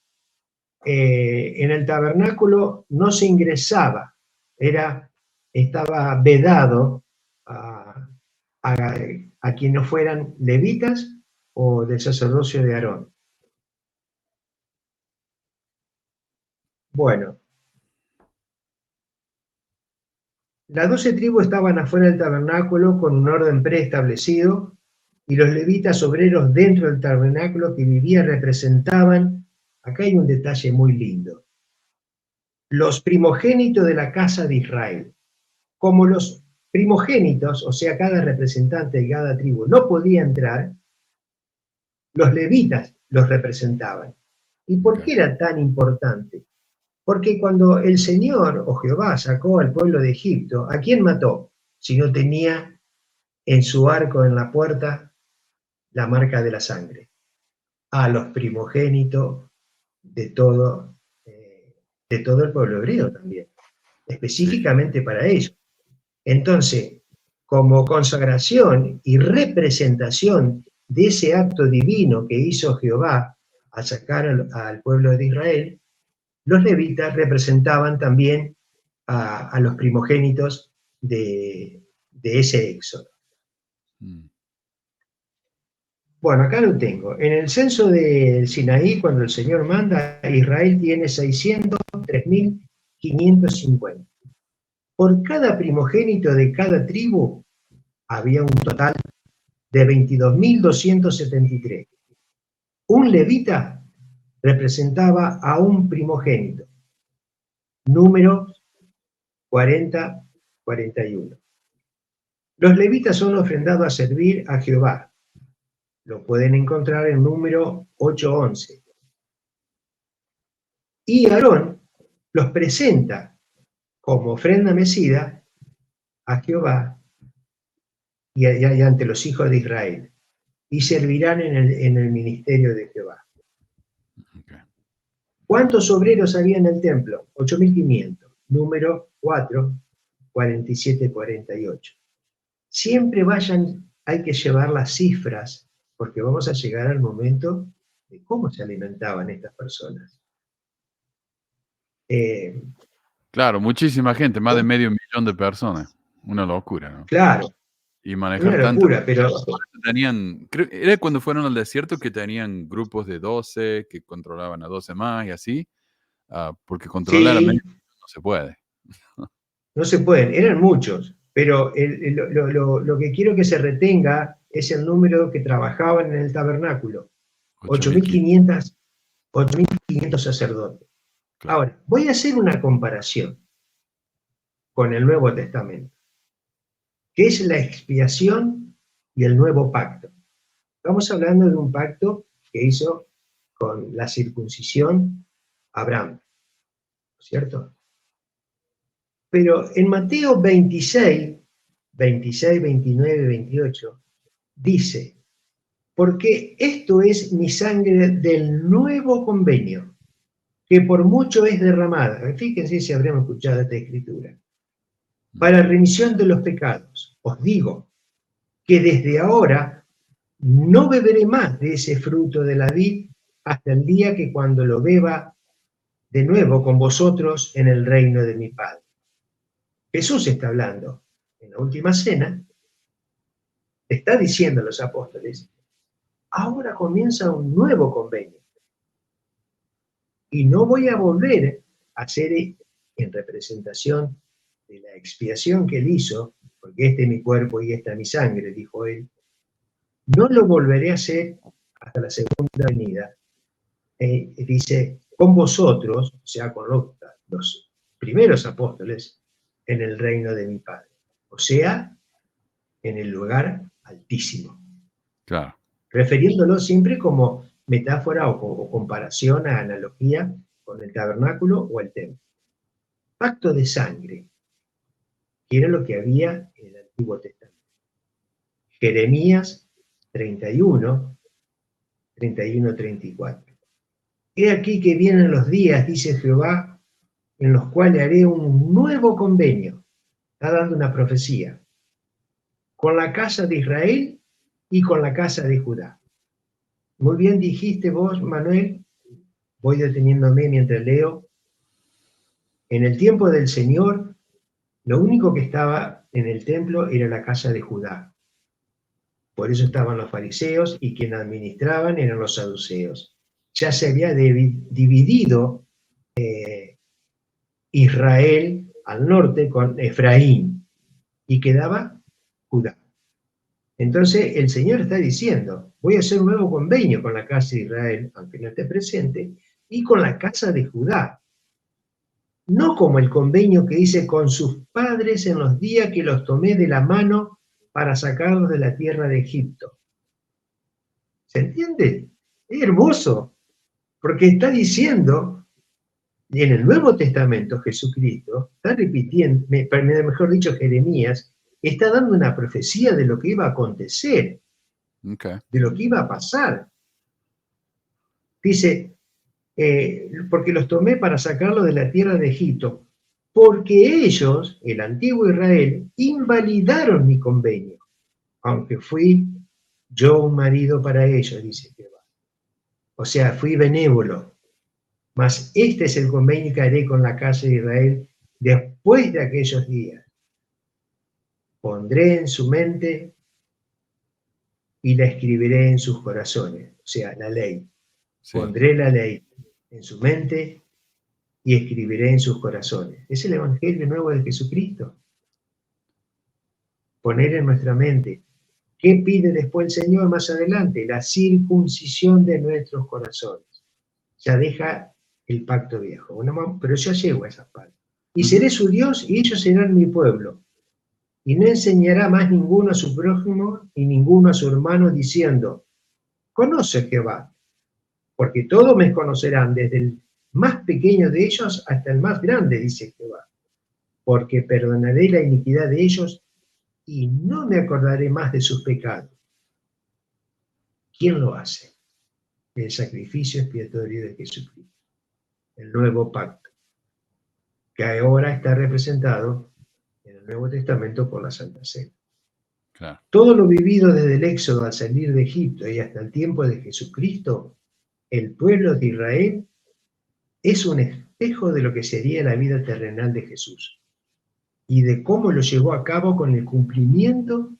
En el tabernáculo no se ingresaba, estaba vedado a quienes no fueran levitas o del sacerdocio de Aarón. Bueno, las 12 tribus estaban afuera del tabernáculo con un orden preestablecido, y los levitas obreros dentro del tabernáculo que vivían representaban, acá hay un detalle muy lindo, los primogénitos de la casa de Israel. Como los primogénitos, o sea, cada representante de cada tribu no podía entrar, los levitas los representaban. ¿Y por qué era tan importante? Porque cuando el Señor o Jehová sacó al pueblo de Egipto, ¿a quién mató? Si no tenía en su arco en la puerta la marca de la sangre. A los primogénitos de todo el pueblo hebreo también, específicamente para ellos. Entonces, como consagración y representación de ese acto divino que hizo Jehová al sacar al pueblo de Israel, los levitas representaban también a los primogénitos de ese éxodo. Bueno, acá lo tengo. En el censo del Sinaí, cuando el Señor manda, Israel tiene 603.550. Por cada primogénito de cada tribu había un total de 22.273. Un levita representaba a un primogénito. Número 40-41. Los levitas son ofrendados a servir a Jehová. Lo pueden encontrar en número 8:11. Y Aarón los presenta como ofrenda mecida a Jehová y ante los hijos de Israel, y servirán en el ministerio de Jehová. Okay. ¿Cuántos obreros había en el templo? 8.500. Número 4, 47-48. Siempre hay que llevar las cifras, porque vamos a llegar al momento de cómo se alimentaban estas personas. Claro, muchísima gente, más de 500.000 de personas. Una locura, ¿no? Claro. Y manejar Una locura, tanto. pero Era cuando fueron al desierto que tenían grupos de 12 que controlaban a 12 más y así, porque controlar a sí, medio no se puede. no se pueden, eran muchos, pero lo que quiero que se retenga es el número que trabajaban en el tabernáculo. 8.500 sacerdotes. Claro. Ahora, voy a hacer una comparación con el Nuevo Testamento, que es la expiación y el nuevo pacto. Estamos hablando de un pacto que hizo con la circuncisión Abraham, ¿cierto? Pero en Mateo 26, 29 y 28, dice, porque esto es mi sangre del nuevo convenio, que por mucho es derramada. Fíjense si habremos escuchado esta escritura. Para remisión de los pecados, os digo que desde ahora no beberé más de ese fruto de la vid hasta el día que cuando lo beba de nuevo con vosotros en el reino de mi Padre. Jesús está hablando en la última cena, está diciendo a los apóstoles, ahora comienza un nuevo convenio. Y no voy a volver a hacer en representación de la expiación que él hizo, porque este es mi cuerpo y esta es mi sangre, dijo él, no lo volveré a hacer hasta la segunda venida. Dice, con vosotros, o sea, con los primeros apóstoles, en el reino de mi Padre. O sea, en el lugar altísimo. Claro. Refiriéndolo siempre como metáfora o comparación, a analogía con el tabernáculo o el templo. Pacto de sangre, que era lo que había en el Antiguo Testamento. Jeremías 31, 34. He aquí que vienen los días, dice Jehová, en los cuales haré un nuevo convenio Está dando una profecía. Con la casa de Israel y con la casa de Judá. Muy bien dijiste vos, Manuel, voy deteniéndome mientras leo. En el tiempo del Señor, lo único que estaba en el templo era la casa de Judá. Por eso estaban los fariseos y quienes administraban eran los saduceos. Ya se había dividido Israel al norte con Efraín y quedaba Judá. Entonces el Señor está diciendo, voy a hacer un nuevo convenio con la casa de Israel, aunque no esté presente, y con la casa de Judá. No como el convenio que hice con sus padres en los días que los tomé de la mano para sacarlos de la tierra de Egipto. ¿Se entiende? Es hermoso, porque está diciendo, y en el Nuevo Testamento Jesucristo, está repitiendo, mejor dicho Jeremías, está dando una profecía de lo que iba a acontecer, de lo que iba a pasar. Dice, porque los tomé para sacarlos de la tierra de Egipto, porque ellos, el antiguo Israel, invalidaron mi convenio, aunque fui yo un marido para ellos, dice Jehová. O sea, fui benévolo, mas este es el convenio que haré con la casa de Israel después de aquellos días. Pondré en su mente y la escribiré en sus corazones, o sea, la ley. Sí. Pondré la ley en su mente y escribiré en sus corazones. Es el Evangelio nuevo de Jesucristo. Poner en nuestra mente. ¿Qué pide después el Señor más adelante? La circuncisión de nuestros corazones. Ya deja el pacto viejo. Bueno, pero ya llego a esas partes. Y seré su Dios y ellos serán mi pueblo. Y no enseñará más ninguno a su prójimo y ninguno a su hermano diciendo, conoce Jehová, porque todos me conocerán, desde el más pequeño de ellos hasta el más grande, dice Jehová, porque perdonaré la iniquidad de ellos y no me acordaré más de sus pecados. ¿Quién lo hace? El sacrificio expiatorio de Jesucristo, el nuevo pacto, que ahora está representado en el Nuevo Testamento por la Santa Cena. Claro. Todo lo vivido desde el Éxodo al salir de Egipto y hasta el tiempo de Jesucristo, el pueblo de Israel es un espejo de lo que sería la vida terrenal de Jesús y de cómo lo llevó a cabo con el cumplimiento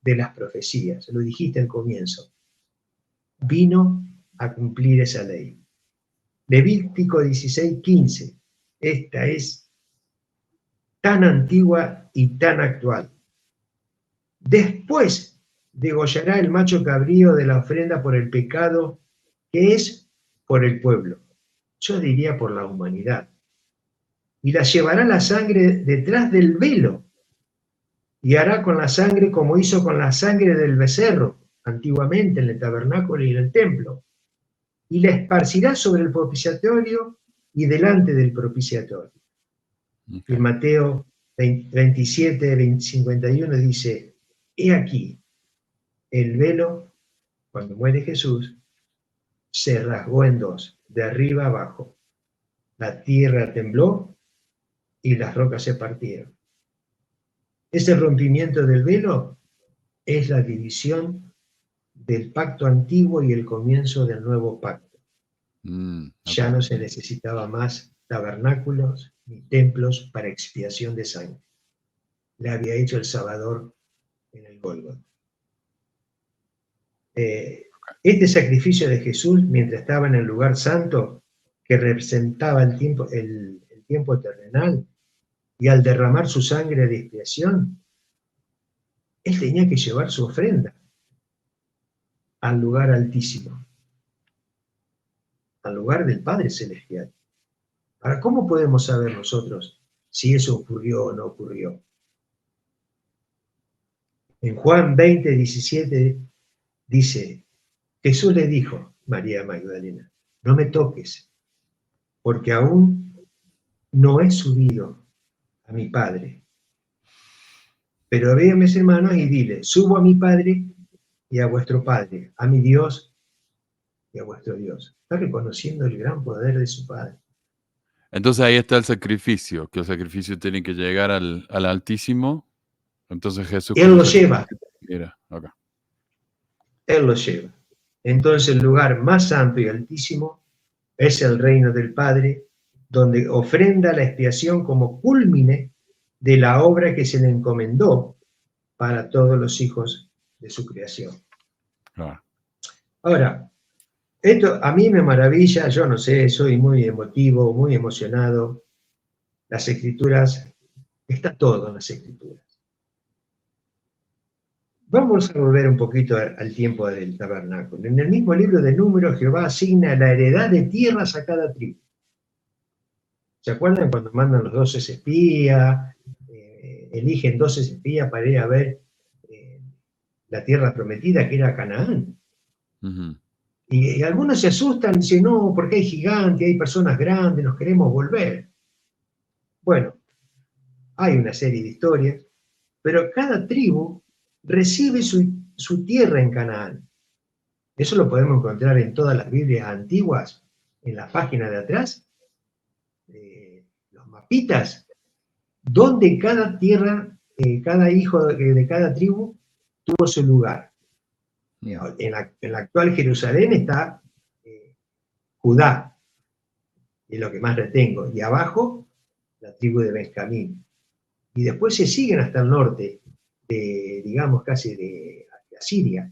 de las profecías. Lo dijiste al comienzo. Vino a cumplir esa ley. Levítico 16:15. Esta es tan antigua y tan actual. Después degollará el macho cabrío de la ofrenda por el pecado, que es por el pueblo. Yo diría por la humanidad. Y la llevará la sangre detrás del velo, y hará con la sangre como hizo con la sangre del becerro, antiguamente en el tabernáculo y en el templo, y la esparcirá sobre el propiciatorio y delante del propiciatorio. Okay. Y Mateo 27, 51 dice, he aquí, el velo, cuando muere Jesús, se rasgó en dos, de arriba abajo. La tierra tembló y las rocas se partieron. Ese rompimiento del velo es la división del pacto antiguo y el comienzo del nuevo pacto. Okay. Ya no se necesitaba más tabernáculos ni templos para expiación de sangre. Le había hecho el Salvador en el Gólgota. Este sacrificio de Jesús, mientras estaba en el lugar santo, que representaba el tiempo terrenal, y al derramar su sangre de expiación, él tenía que llevar su ofrenda al lugar altísimo, al lugar del Padre Celestial. Ahora, ¿cómo podemos saber nosotros si eso ocurrió o no ocurrió? En Juan 20:17 dice, Jesús le dijo, María Magdalena, no me toques, porque aún no he subido a mi Padre. Pero ve a mis hermanos y dile, subo a mi Padre y a vuestro Padre, a mi Dios y a vuestro Dios. Está reconociendo el gran poder de su Padre. Entonces ahí está el sacrificio, que el sacrificio tiene que llegar al Altísimo. Entonces Jesús Él como lo lleva, mira, acá. Él lo lleva. Entonces el lugar más santo y altísimo es el reino del Padre, donde ofrenda la expiación como culmine de la obra que se le encomendó para todos los hijos de su creación. Claro. Ahora, esto a mí me maravilla, yo no sé, soy muy emotivo, muy emocionado. Las Escrituras, está todo en las Escrituras. Vamos a volver un poquito al tiempo del tabernáculo. En el mismo libro de Números, Jehová asigna la heredad de tierras a cada tribu. ¿Se acuerdan cuando mandan los 12 espías? Eligen 12 espías para ir a ver la tierra prometida, que era Canaán. Uh-huh. Y algunos se asustan y dicen, no, porque hay gigantes, hay personas grandes, nos queremos volver. Bueno, hay una serie de historias, pero cada tribu recibe su tierra en Canaán. Eso lo podemos encontrar en todas las Biblias antiguas, en la página de atrás, los mapitas, donde cada tierra, cada hijo de cada tribu tuvo su lugar. En la actual Jerusalén está Judá, es lo que más retengo, y abajo la tribu de Benjamín. Y después se siguen hasta el norte, digamos casi de Asiria,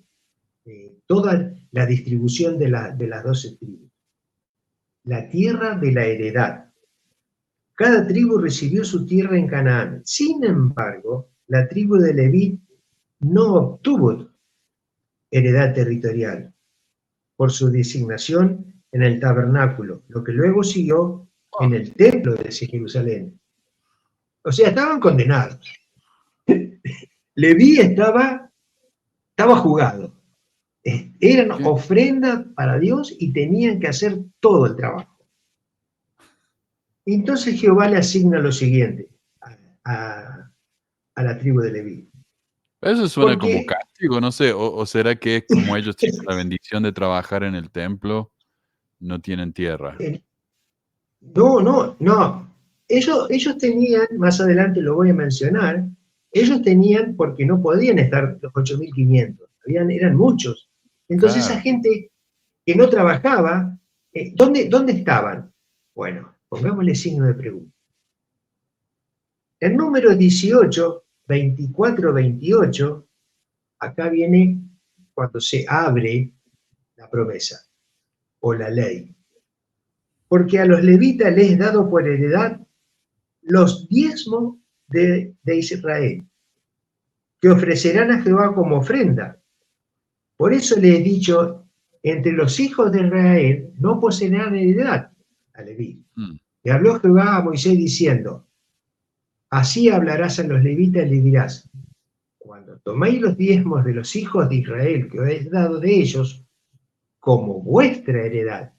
toda la distribución de las 12 tribus. La tierra de la heredad. Cada tribu recibió su tierra en Canaán. Sin embargo, la tribu de Leví no obtuvo heredad territorial por su designación en el tabernáculo, lo que luego siguió en el templo de Jerusalén. O sea, estaban condenados. Leví estaba jugado. Eran ofrendas para Dios y tenían que hacer todo el trabajo. Entonces Jehová le asigna lo siguiente a la tribu de Leví. Eso suena como castigo, no sé, o será que es como ellos tienen la bendición de trabajar en el templo, no tienen tierra. No. Ellos tenían, más adelante lo voy a mencionar, ellos tenían, porque no podían estar los 8.500, eran muchos. Entonces Esa gente que no trabajaba, ¿dónde estaban? Bueno, pongámosle signo de pregunta. En Números 18, 24, 28, acá viene cuando se abre la promesa o la ley. Porque a los levitas les es dado por heredad los diezmos de Israel, que ofrecerán a Jehová como ofrenda. Por eso le he dicho, entre los hijos de Israel no poseerán heredad a Leví. Y habló Jehová a Moisés diciendo, así hablarás a los levitas y le dirás, cuando toméis los diezmos de los hijos de Israel que os he dado de ellos, como vuestra heredad,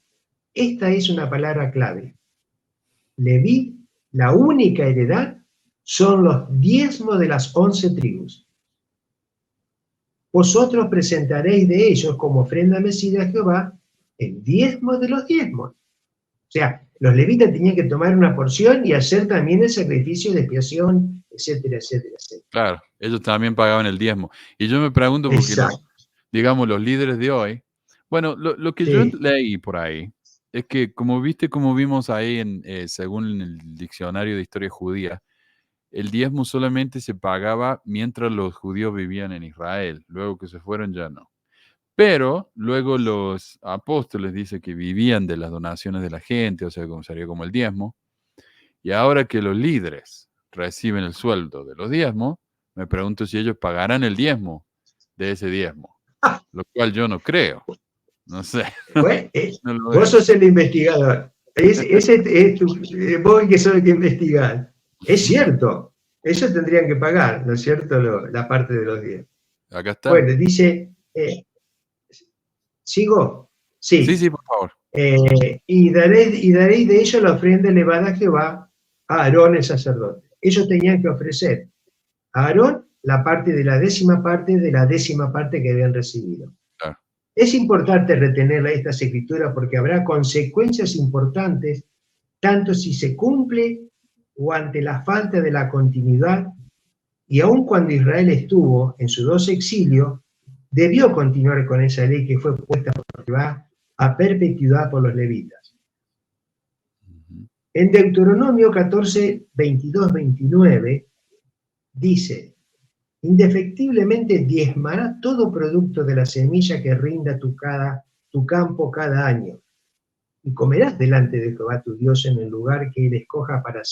esta es una palabra clave. Leví, la única heredad, son los diezmos de las 11 tribus. Vosotros presentaréis de ellos como ofrenda mecida a Jehová el diezmo de los diezmos. O sea, los levitas tenían que tomar una porción y hacer también el sacrificio de expiación, etcétera, etcétera, etcétera. Claro, ellos también pagaban el diezmo. Y yo me pregunto, porque digamos, los líderes de hoy, bueno, lo que yo leí por ahí, es que como vimos ahí según el diccionario de historia judía, el diezmo solamente se pagaba mientras los judíos vivían en Israel, luego que se fueron ya no. Pero luego los apóstoles dicen que vivían de las donaciones de la gente, o sea, como sería como el diezmo. Y ahora que los líderes reciben el sueldo de los diezmos, me pregunto si ellos pagarán el diezmo de ese diezmo, lo cual yo no creo. No sé. Bueno, vos sos el investigador. Vos que sos el que investigás. Es cierto, eso tendrían que pagar, ¿no es cierto? La parte de los diezmos. Acá está. Bueno, dice... ¿Sigo? Sí, por favor. Y daréis de ellos la ofrenda elevada a Jehová a Aarón el sacerdote. Ellos tenían que ofrecer a Aarón la parte de la 10ª parte que habían recibido. Claro. Es importante retener estas escrituras porque habrá consecuencias importantes tanto si se cumple o ante la falta de la continuidad, y aun cuando Israel estuvo en sus 2 exilios, debió continuar con esa ley que fue puesta por Jehová a perpetuidad por los levitas. En Deuteronomio 14, 22, 29, dice: indefectiblemente diezmará todo producto de la semilla que rinda tu campo cada año, y comerás delante de Jehová tu Dios en el lugar que él escoja para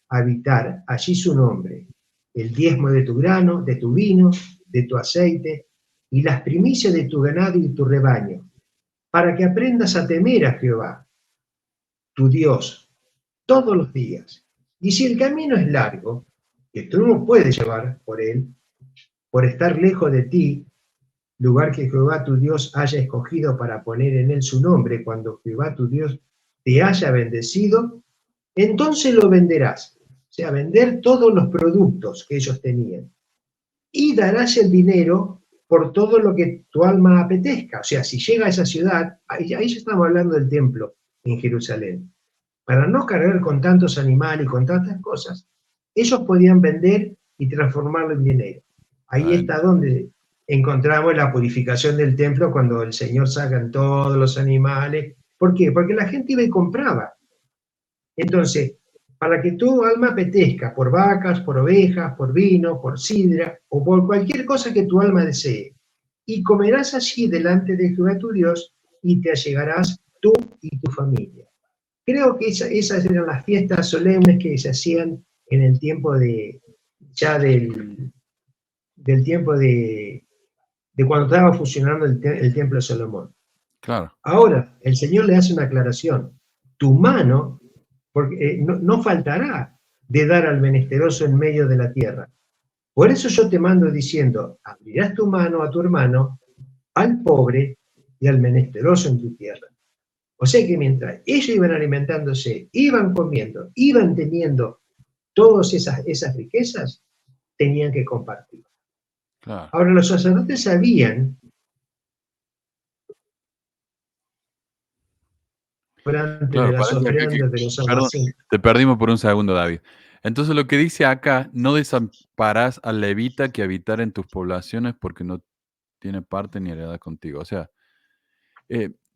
habitar allí su nombre, el diezmo de tu grano, de tu vino, de tu aceite, y las primicias de tu ganado y tu rebaño, para que aprendas a temer a Jehová, tu Dios, todos los días. Y si el camino es largo, que tú no puedes llevar por él, por estar lejos de ti, lugar que Jehová tu Dios haya escogido para poner en él su nombre, cuando Jehová tu Dios te haya bendecido, entonces lo venderás. O sea, vender todos los productos que ellos tenían. Y darás el dinero por todo lo que tu alma apetezca. O sea, si llega a esa ciudad, ahí ya estamos hablando del templo en Jerusalén. Para no cargar con tantos animales y con tantas cosas, ellos podían vender y transformarlo en dinero. Ahí está donde encontramos la purificación del templo, cuando el Señor saca todos los animales. ¿Por qué? Porque la gente iba y compraba. Entonces, para que tu alma apetezca por vacas, por ovejas, por vino, por sidra, o por cualquier cosa que tu alma desee, y comerás allí delante de Jehová tu Dios, y te allegarás tú y tu familia. Creo que esas eran las fiestas solemnes que se hacían en el tiempo del tiempo de cuando estaba funcionando el templo de Salomón. Claro. Ahora, el Señor le hace una aclaración. Tu mano, porque no faltará de dar al menesteroso en medio de la tierra. Por eso yo te mando diciendo: abrirás tu mano a tu hermano, al pobre y al menesteroso en tu tierra. O sea que mientras ellos iban alimentándose, iban comiendo, iban teniendo todas esas riquezas, tenían que compartir. Claro. Ahora, los sacerdotes sabían, durante de las ofrendas de los almacenes. Te perdimos por un segundo, David. Entonces lo que dice acá: no desamparás al levita que habitar en tus poblaciones, porque no tiene parte ni heredad contigo. O sea,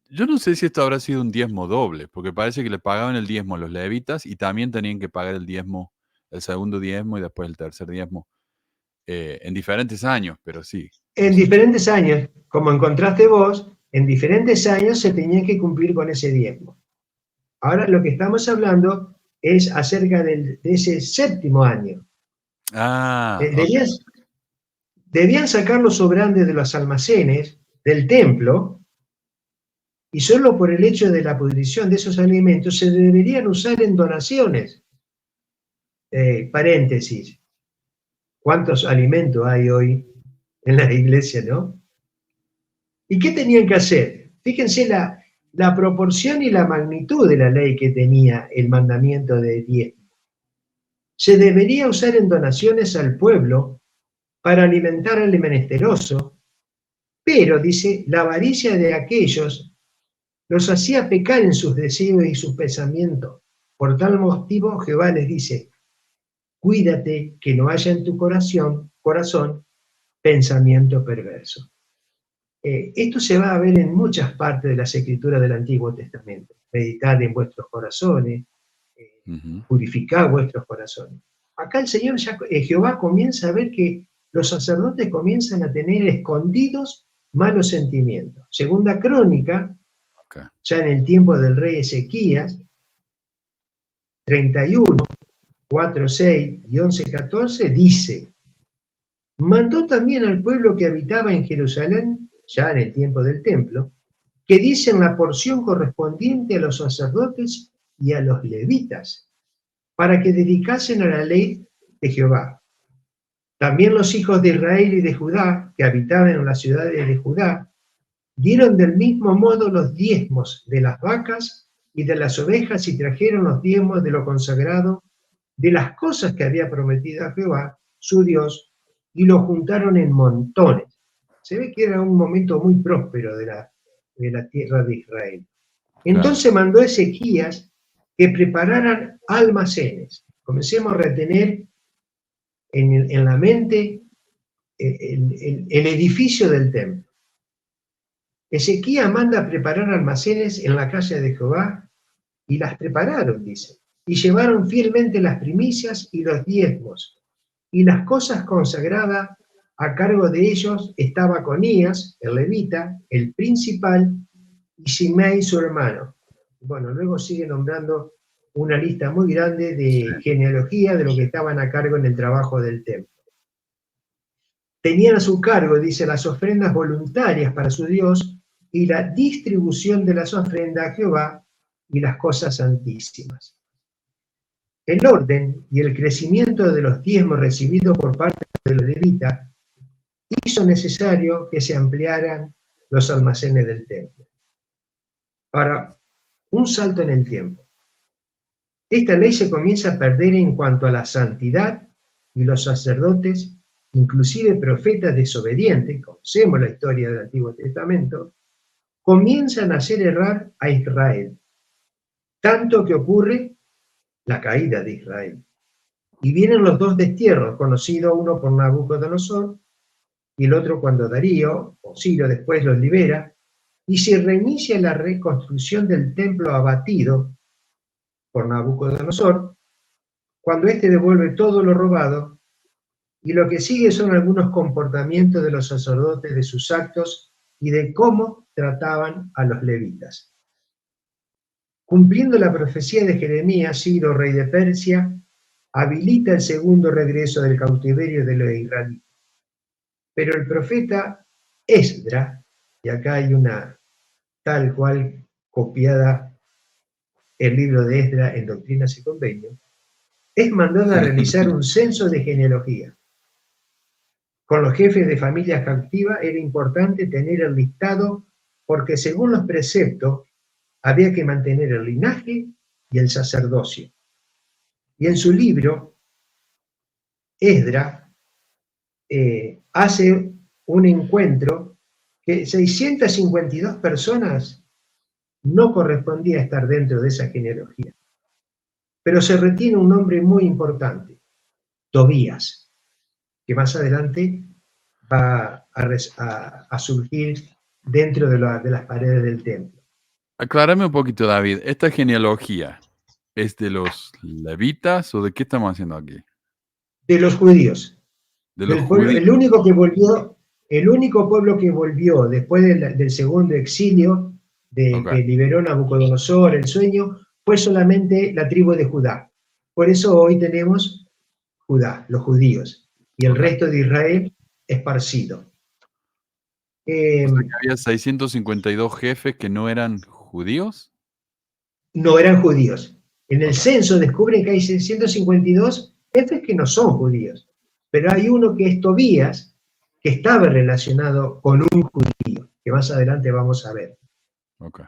yo no sé si esto habrá sido un diezmo doble, porque parece que le pagaban el diezmo a los levitas y también tenían que pagar el diezmo, el segundo diezmo y después el tercer diezmo, en diferentes años, pero sí. En diferentes años, como encontraste vos, en diferentes años se tenía que cumplir con ese diezmo. Ahora lo que estamos hablando es acerca de ese séptimo año. Debían sacar los sobrantes de los almacenes del templo, y solo por el hecho de la pudrición de esos alimentos se deberían usar en donaciones. Paréntesis. ¿Cuántos alimentos hay hoy en la iglesia, no? ¿Y qué tenían que hacer? Fíjense la proporción y la magnitud de la ley que tenía el mandamiento de diezmo. Se debería usar en donaciones al pueblo para alimentar al menesteroso, pero, dice, la avaricia de aquellos los hacía pecar en sus deseos y sus pensamientos. Por tal motivo Jehová les dice: cuídate que no haya en tu corazón pensamiento perverso. Esto se va a ver en muchas partes de las escrituras del Antiguo Testamento. Meditad en vuestros corazones, purificad vuestros corazones. Acá el Señor, Jehová, comienza a ver que los sacerdotes comienzan a tener escondidos malos sentimientos. Segunda Crónica, ya en el tiempo del rey Ezequías, 31, 4, 6 y 11, 14, dice: mandó también al pueblo que habitaba en Jerusalén, ya en el tiempo del templo, que dicen la porción correspondiente a los sacerdotes y a los levitas, para que dedicasen a la ley de Jehová. También los hijos de Israel y de Judá, que habitaban en las ciudades de Judá, dieron del mismo modo los diezmos de las vacas y de las ovejas, y trajeron los diezmos de lo consagrado, de las cosas que había prometido a Jehová, su Dios, y lo juntaron en montones. Se ve que era un momento muy próspero de la tierra de Israel. Entonces mandó Ezequías que prepararan almacenes. Comencemos a retener en la mente el edificio del templo. Ezequías manda a preparar almacenes en la casa de Jehová, y las prepararon, dice, y llevaron fielmente las primicias y los diezmos, y las cosas consagradas a cargo de ellos estaba Conías, el levita, el principal, y Simei su hermano. Bueno, luego sigue nombrando una lista muy grande de genealogía de lo que estaban a cargo en el trabajo del templo. Tenían a su cargo, dice, las ofrendas voluntarias para su Dios y la distribución de las ofrendas a Jehová y las cosas santísimas. El orden y el crecimiento de los diezmos recibidos por parte de los levitas hizo necesario que se ampliaran los almacenes del templo. Ahora, un salto en el tiempo. Esta ley se comienza a perder en cuanto a la santidad, y los sacerdotes, inclusive profetas desobedientes, conocemos la historia del Antiguo Testamento, comienzan a hacer errar a Israel, tanto que ocurre la caída de Israel. Y vienen los dos destierros, conocidos uno por Nabucodonosor y el otro cuando Darío, o Ciro, después los libera, y se reinicia la reconstrucción del templo abatido por Nabucodonosor, cuando éste devuelve todo lo robado, y lo que sigue son algunos comportamientos de los sacerdotes, de sus actos y de cómo trataban a los levitas. Cumpliendo la profecía de Jeremías, Ciro, rey de Persia, habilita el segundo regreso del cautiverio de los israelitas. Pero el profeta Esdra, y acá hay una tal cual copiada el libro de Esdra en Doctrinas y Convenios, es mandado a realizar un censo de genealogía. Con los jefes de familias cautivas era importante tener el listado porque según los preceptos había que mantener el linaje y el sacerdocio. Y en su libro, Esdra hace un encuentro que 652 personas no correspondía estar dentro de esa genealogía. Pero se retiene un nombre muy importante, Tobías, que más adelante va a surgir dentro de las paredes del templo. Aclárame un poquito, David. ¿Esta genealogía es de los levitas o de qué estamos haciendo aquí? De los judíos. De los Pueblo, judíos. el único pueblo que volvió después del segundo exilio que liberó Nabucodonosor, el sueño, fue solamente la tribu de Judá. Por eso hoy tenemos Judá, los judíos, y el resto de Israel esparcido. O sea que había 652 jefes que no eran judíos. No eran judíos. En el censo descubren que hay 652 jefes que no son judíos, pero hay uno que es Tobías, que estaba relacionado con un judío, que más adelante vamos a ver. Okay.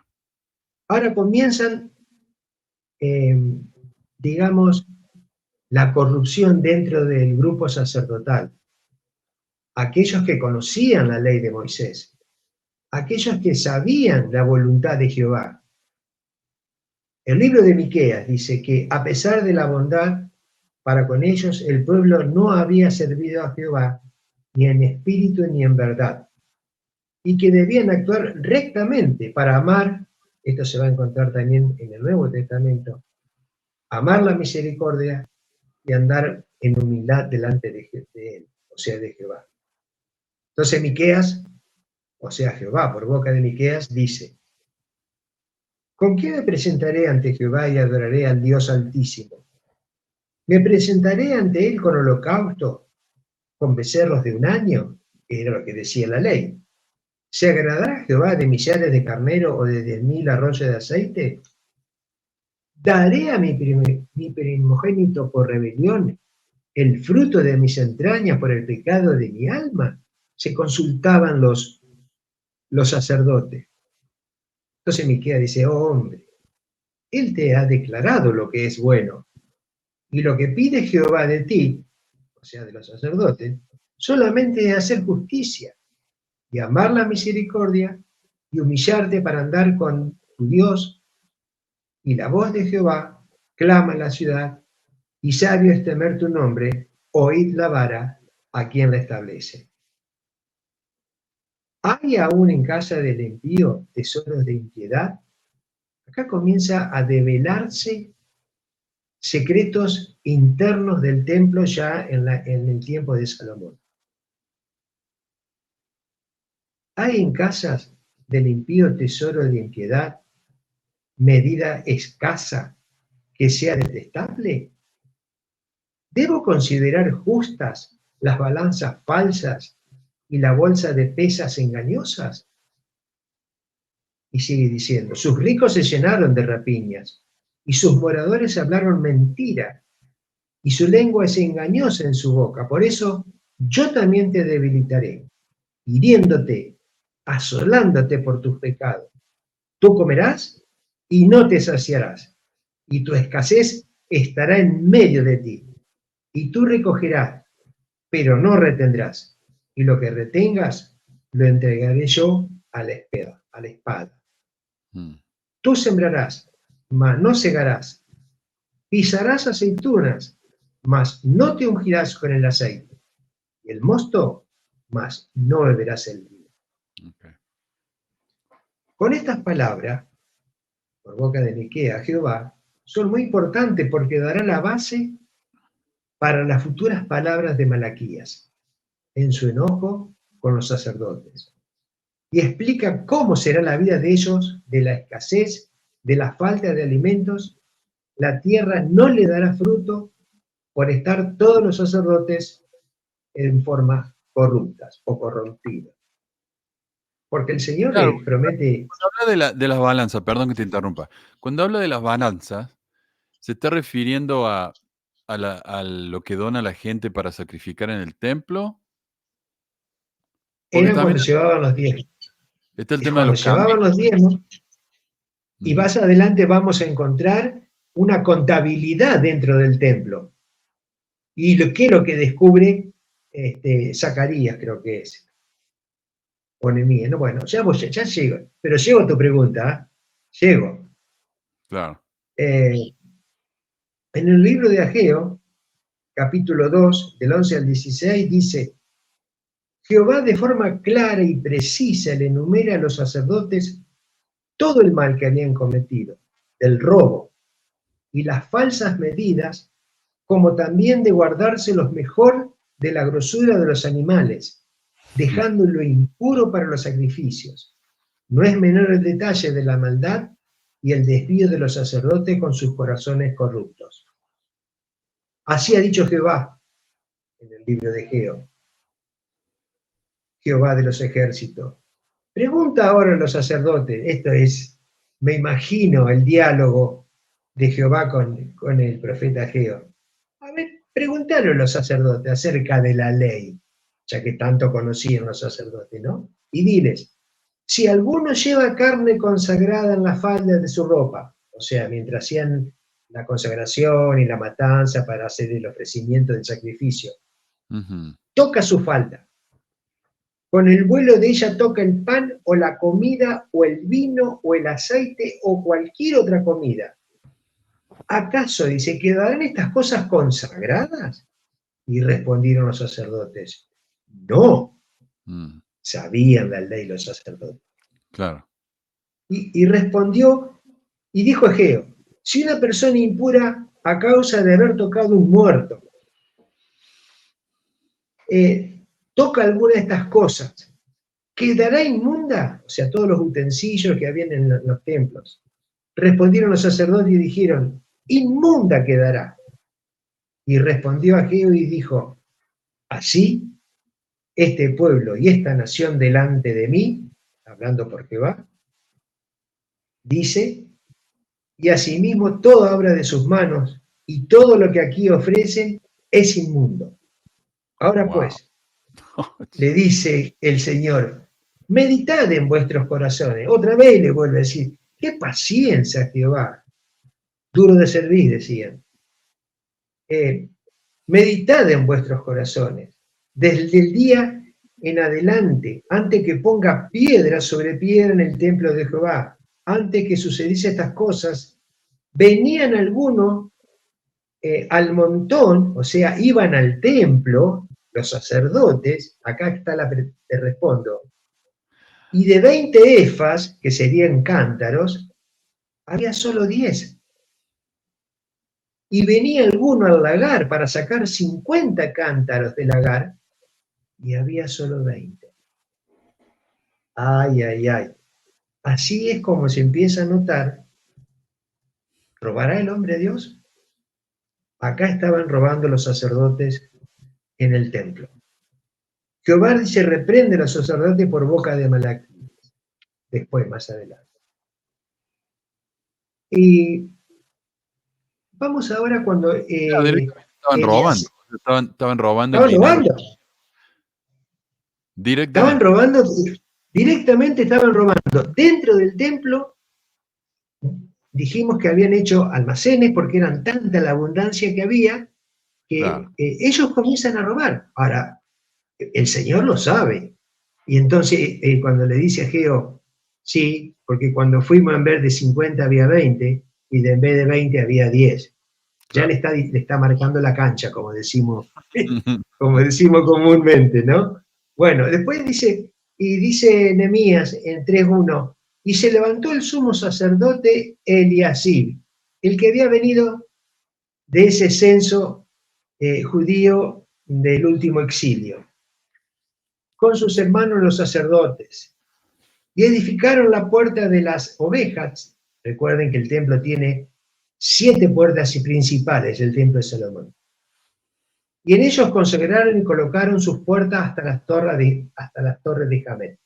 Ahora comienzan, digamos, la corrupción dentro del grupo sacerdotal. Aquellos que conocían la ley de Moisés, aquellos que sabían la voluntad de Jehová. El libro de Miqueas dice que a pesar de la bondad para con ellos, el pueblo no había servido a Jehová ni en espíritu ni en verdad, y que debían actuar rectamente para amar, esto se va a encontrar también en el Nuevo Testamento, amar la misericordia y andar en humildad delante de él, o sea, de Jehová. Entonces Miqueas, o sea, Jehová, por boca de Miqueas, dice: ¿con qué me presentaré ante Jehová y adoraré al Dios Altísimo? ¿Me presentaré ante él con holocausto, con becerros de un año? Que era lo que decía la ley. ¿Se agradará Jehová de millares de carnero o de 10.000 arroyos de aceite? ¿Daré a mi primogénito por rebelión, el fruto de mis entrañas por el pecado de mi alma? Se consultaban los sacerdotes. Entonces Miqueas dice: oh hombre, él te ha declarado lo que es bueno, y lo que pide Jehová de ti, o sea, de los sacerdotes, solamente es hacer justicia y amar la misericordia y humillarte para andar con tu Dios y la voz de Jehová clama la ciudad, y sabio es temer tu nombre, oíd la vara a quien la establece. ¿Hay aún en casa del impío tesoros de impiedad? Acá comienza a develarse secretos internos del templo ya en el tiempo de Salomón. ¿Hay en casas del impío tesoro de impiedad, medida escasa que sea detestable? ¿Debo considerar justas las balanzas falsas y la bolsa de pesas engañosas? Y sigue diciendo, sus ricos se llenaron de rapiñas, y sus moradores hablaron mentira, y su lengua es engañosa en su boca. Por eso yo también te debilitaré, hiriéndote, asolándote por tus pecados. Tú comerás y no te saciarás, y tu escasez estará en medio de ti, y tú recogerás, pero no retendrás, y lo que retengas lo entregaré yo a la espada. Tú sembrarás, mas no segarás, pisarás aceitunas, mas no te ungirás con el aceite, y el mosto, mas no beberás el vino. Okay. Con estas palabras, por boca de Miquea, Jehová, son muy importantes porque dará la base para las futuras palabras de Malaquías, en su enojo con los sacerdotes. Y explica cómo será la vida de ellos, de la escasez, de la falta de alimentos. La tierra no le dará fruto por estar todos los sacerdotes en formas corruptas o corrompidas. Porque el Señor les promete... Cuando habla de las balanzas, perdón que te interrumpa, cuando habla de las balanzas, ¿se está refiriendo a lo que dona la gente para sacrificar en el templo? Era cuando llevaban los diezmos. Está el tema de los llevaban los diezmos, y más adelante vamos a encontrar una contabilidad dentro del templo. Y ¿qué es lo que descubre Zacarías, creo que es? O Nehemías, no, bueno, ya llego, pero llego a tu pregunta, llego. Claro. En el libro de Ageo, capítulo 2, del 11 al 16, dice: Jehová de forma clara y precisa le enumera a los sacerdotes todo el mal que habían cometido, del robo y las falsas medidas, como también de guardarse lo mejor de la grosura de los animales, dejándolo impuro para los sacrificios. No es menor el detalle de la maldad y el desvío de los sacerdotes con sus corazones corruptos. Así ha dicho Jehová en el libro de Ageo, Jehová de los ejércitos. Pregunta ahora a los sacerdotes, esto es, me imagino el diálogo de Jehová con el profeta Ageo. A ver, preguntale a los sacerdotes acerca de la ley, ya que tanto conocían los sacerdotes, ¿no? Y diles, si alguno lleva carne consagrada en la falda de su ropa, o sea, mientras hacían la consagración y la matanza para hacer el ofrecimiento del sacrificio, toca su falda. Con el vuelo de ella toca el pan o la comida o el vino o el aceite o cualquier otra comida. ¿Acaso, dice, quedarán estas cosas consagradas? Y respondieron los sacerdotes, no. Sabían la ley los sacerdotes. Claro. Y respondió y dijo Ageo, si una persona impura a causa de haber tocado un muerto, toca alguna de estas cosas, ¿quedará inmunda? O sea, todos los utensilios que habían en los templos. Respondieron los sacerdotes y dijeron, inmunda quedará. Y respondió Ageo y dijo, así, este pueblo y esta nación delante de mí, hablando por Jehová, dice, y asimismo toda obra de sus manos y todo lo que aquí ofrecen es inmundo. Ahora pues, le dice el Señor, meditad en vuestros corazones. Otra vez le vuelve a decir, qué paciencia, Jehová. Duro de servir, decían. Meditad en vuestros corazones. Desde el día en adelante, antes que ponga piedra sobre piedra en el templo de Jehová, antes que sucediesen estas cosas, venían algunos al montón, o sea, iban al templo, los sacerdotes, acá está te respondo, y de 20 efas, que serían cántaros, había solo 10. Y venía alguno al lagar para sacar 50 cántaros del lagar, y había solo 20. Ay, ay, ay. Así es como se empieza a notar, ¿robará el hombre a Dios? Acá estaban robando los sacerdotes en el templo. Jehová dice, reprende a los sacerdotes por boca de Malaquías. Después, más adelante. Y vamos ahora cuando... Directamente estaban robando. Estaban robando el estaban dinero. robando. Directamente. Estaban robando, directamente estaban robando. Dentro del templo dijimos que habían hecho almacenes porque eran tanta la abundancia que había que Claro. ellos comienzan a robar. Ahora, el Señor lo sabe. Y entonces cuando le dice a Geo, sí, porque cuando fuimos en vez de 50 había 20 y en vez de 20 había 10. Ya Claro. le está marcando la cancha, como decimos comúnmente, ¿no? Bueno, después dice Nehemías en 3:1, y se levantó el sumo sacerdote Eliasib, el que había venido de ese censo judío del último exilio, con sus hermanos los sacerdotes, y edificaron la puerta de las ovejas. Recuerden que el templo tiene 7 puertas principales, el templo de Salomón. Y en ellos consagraron y colocaron sus puertas hasta las torres de Jamet.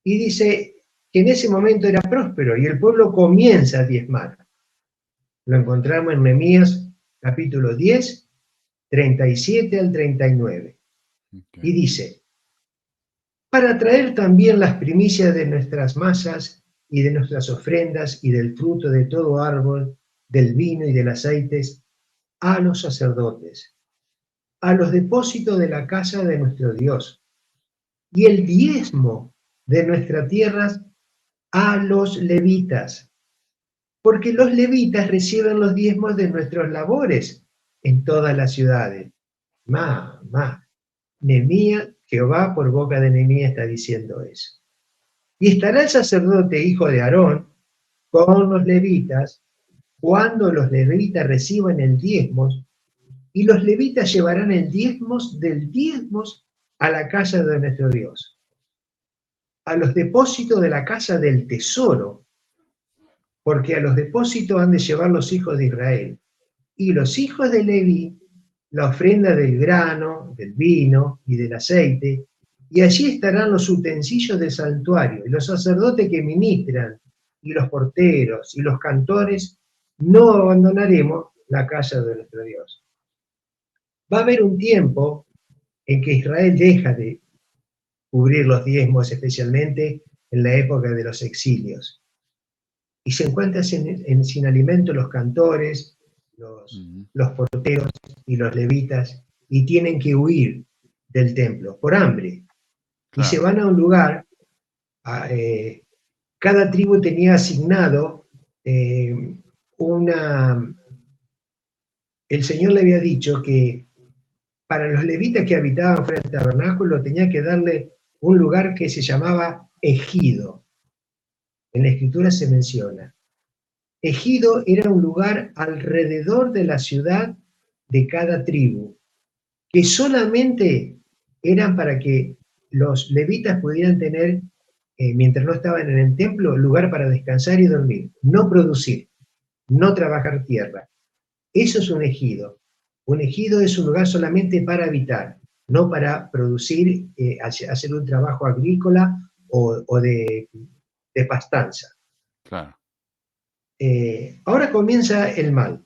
Y dice que en ese momento era próspero y el pueblo comienza a diezmar. Lo encontramos en Nehemías capítulo 10, 37 al 39. Okay. Y dice, para traer también las primicias de nuestras masas y de nuestras ofrendas y del fruto de todo árbol, del vino y del aceite, a los sacerdotes, a los depósitos de la casa de nuestro Dios, y el diezmo de nuestras tierras a los levitas, porque los levitas reciben los diezmos de nuestras labores en todas las ciudades. Nehemías, Jehová por boca de Nehemías está diciendo eso. Y estará el sacerdote hijo de Aarón con los levitas cuando los levitas reciban el diezmos, y los levitas llevarán el diezmos del diezmos a la casa de nuestro Dios, a los depósitos de la casa del tesoro, porque a los depósitos han de llevar los hijos de Israel, y los hijos de Leví la ofrenda del grano, del vino y del aceite, y allí estarán los utensilios del santuario, y los sacerdotes que ministran, y los porteros, y los cantores, no abandonaremos la casa de nuestro Dios. Va a haber un tiempo en que Israel deja de cubrir los diezmos, especialmente en la época de los exilios. Y se encuentran sin alimento los cantores, los porteros y los levitas, y tienen que huir del templo por hambre. Claro. Y se van a un lugar, cada tribu tenía asignado el Señor le había dicho que para los levitas que habitaban fuera del tabernáculo tenía que darle un lugar que se llamaba ejido. En la escritura se menciona. Ejido era un lugar alrededor de la ciudad de cada tribu, que solamente eran para que los levitas pudieran tener, mientras no estaban en el templo, lugar para descansar y dormir, no producir, no trabajar tierra. Eso es un ejido. Un ejido es un lugar solamente para habitar, no para producir, hacer un trabajo agrícola o de pastanza. Claro. Ahora comienza el mal.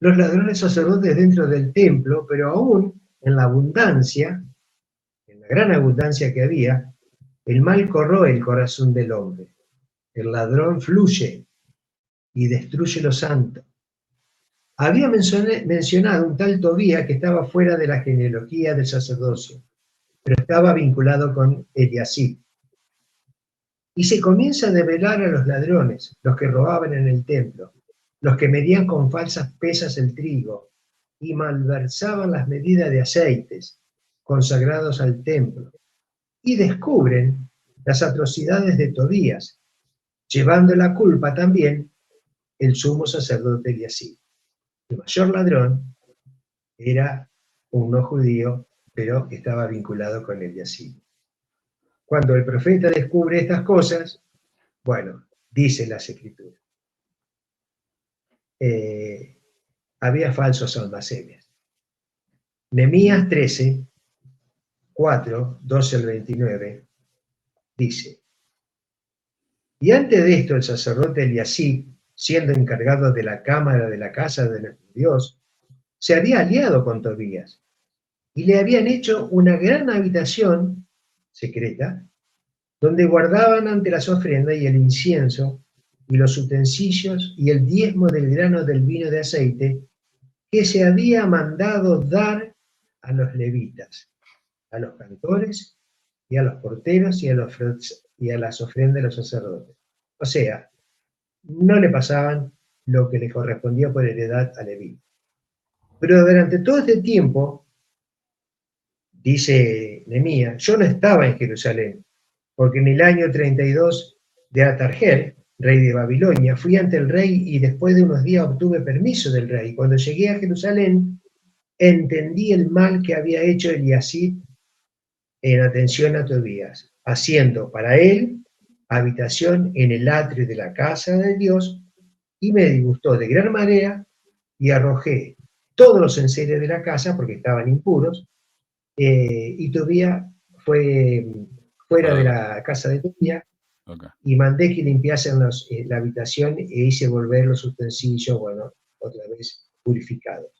Los ladrones sacerdotes dentro del templo, pero aún en la abundancia, en la gran abundancia que había, el mal corroe el corazón del hombre. El ladrón fluye y destruye lo santo. Había mencionado un tal Tobía que estaba fuera de la genealogía del sacerdocio, pero estaba vinculado con Eliasib. Y se comienza a develar a los ladrones, los que robaban en el templo. los que medían con falsas pesas el trigo y malversaban las medidas de aceites consagrados al templo, y descubren las atrocidades de Tobías, llevando la culpa también el sumo sacerdote Eliasib. El mayor ladrón era un no judío, pero estaba vinculado con Eliasib. Cuando el profeta descubre estas cosas, bueno, dice las Escrituras, había falsos almacenes. Nehemías 13, 4, 12 al 29, dice: y antes de esto el sacerdote Eliasib, siendo encargado de la cámara de la casa de nuestro Dios, se había aliado con Tobías, y le habían hecho una gran habitación secreta, donde guardaban ante las ofrendas y el incienso, y los utensilios, y el diezmo del grano del vino de aceite, que se había mandado dar a los levitas, a los cantores, y a los porteros, y a las ofrendas de los sacerdotes. O sea, no le pasaban lo que le correspondía por heredad a Leví. Pero durante todo este tiempo, dice Nehemías, yo no estaba en Jerusalén, porque en el año 32 de Atarjer, rey de Babilonia, fui ante el rey y después de unos días obtuve permiso del rey. Cuando llegué a Jerusalén, entendí el mal que había hecho Eliasib en atención a Tobías, haciendo para él habitación en el atrio de la casa de Dios, y me disgustó de gran manera, y arrojé todos los enseres de la casa, porque estaban impuros, y Tobías fue fuera de la casa de Tobías, Okay. y mandé que limpiasen la habitación e hice volver los utensilios, bueno, otra vez purificados.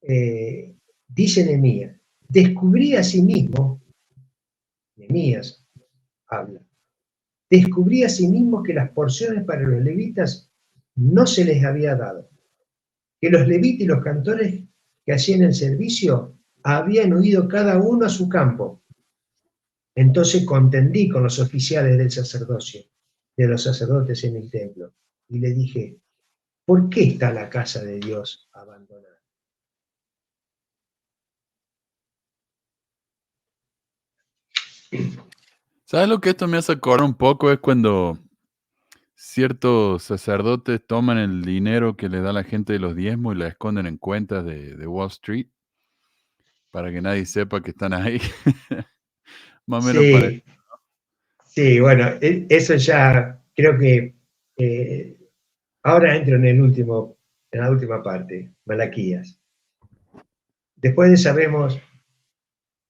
Dice Nehemías, descubrí a sí mismo, Nehemías habla, descubrí a sí mismo que las porciones para los levitas no se les había dado, que los levitas y los cantores que hacían el servicio habían huido cada uno a su campo. Entonces contendí con los oficiales del sacerdocio, de los sacerdotes en el templo, y le dije, ¿por qué está la casa de Dios abandonada? ¿Sabes lo que esto me hace acordar un poco? Es cuando ciertos sacerdotes toman el dinero que le da la gente de los diezmos y la esconden en cuentas de Wall Street para que nadie sepa que están ahí. Más o menos para... Sí, sí, bueno, eso ya creo que ahora entro en la última parte, Malaquías. Después sabemos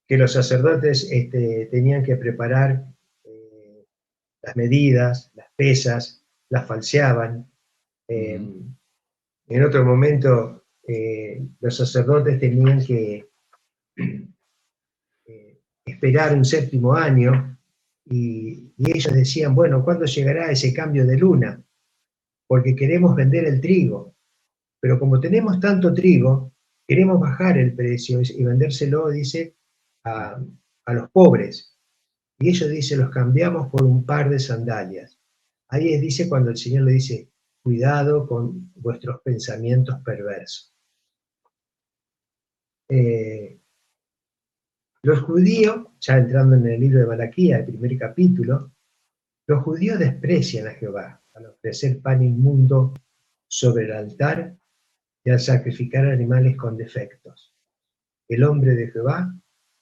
que los sacerdotes tenían que preparar las medidas, las pesas, las falseaban. En otro momento, los sacerdotes tenían que esperar un séptimo año y ellos decían, bueno, ¿cuándo llegará ese cambio de luna? Porque queremos vender el trigo, pero como tenemos tanto trigo, queremos bajar el precio y vendérselo, dice, a los pobres. Y ellos, dice, los cambiamos por un par de sandalias. Ahí dice cuando el Señor le dice, cuidado con vuestros pensamientos perversos. Los judíos, ya entrando en el libro de Malaquías, el primer capítulo, los judíos desprecian a Jehová al ofrecer pan inmundo sobre el altar y al sacrificar animales con defectos. El hombre de Jehová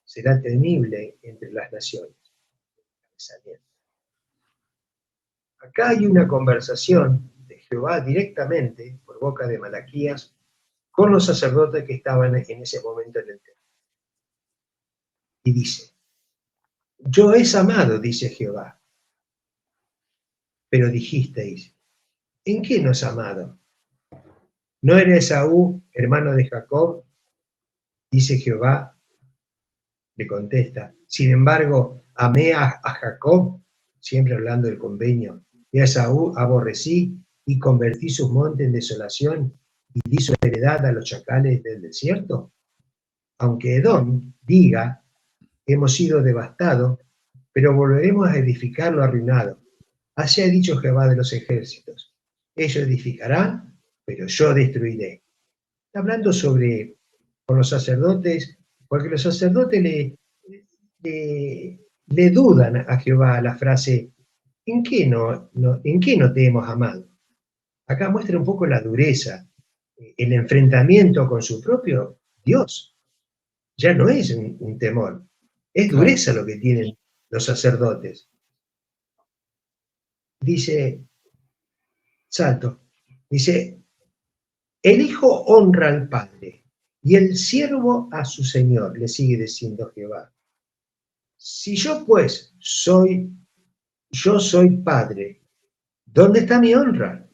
será temible entre las naciones. Acá hay una conversación de Jehová directamente, por boca de Malaquías, con los sacerdotes que estaban en ese momento en el templo. Y dice, yo es amado, dice Jehová, pero dijisteis, ¿en qué nos ha amado? ¿No era Esaú, hermano de Jacob? Dice Jehová, le contesta, sin embargo, amé a Jacob, siempre hablando del convenio, y a Esaú aborrecí y convertí sus montes en desolación y di su heredad a los chacales del desierto. Aunque Edom diga, hemos sido devastados, pero volveremos a edificar lo arruinado. Así ha dicho Jehová de los ejércitos. ellos edificarán, pero yo destruiré. Está hablando con los sacerdotes, porque los sacerdotes le dudan a Jehová la frase, ¿en qué no te hemos amado? Acá muestra un poco la dureza, el enfrentamiento con su propio Dios. Ya no es un temor, es Claro. dureza lo que tienen los sacerdotes. Dice, dice, el hijo honra al padre y el siervo a su señor, le sigue diciendo Jehová. Si yo pues soy padre, ¿dónde está mi honra?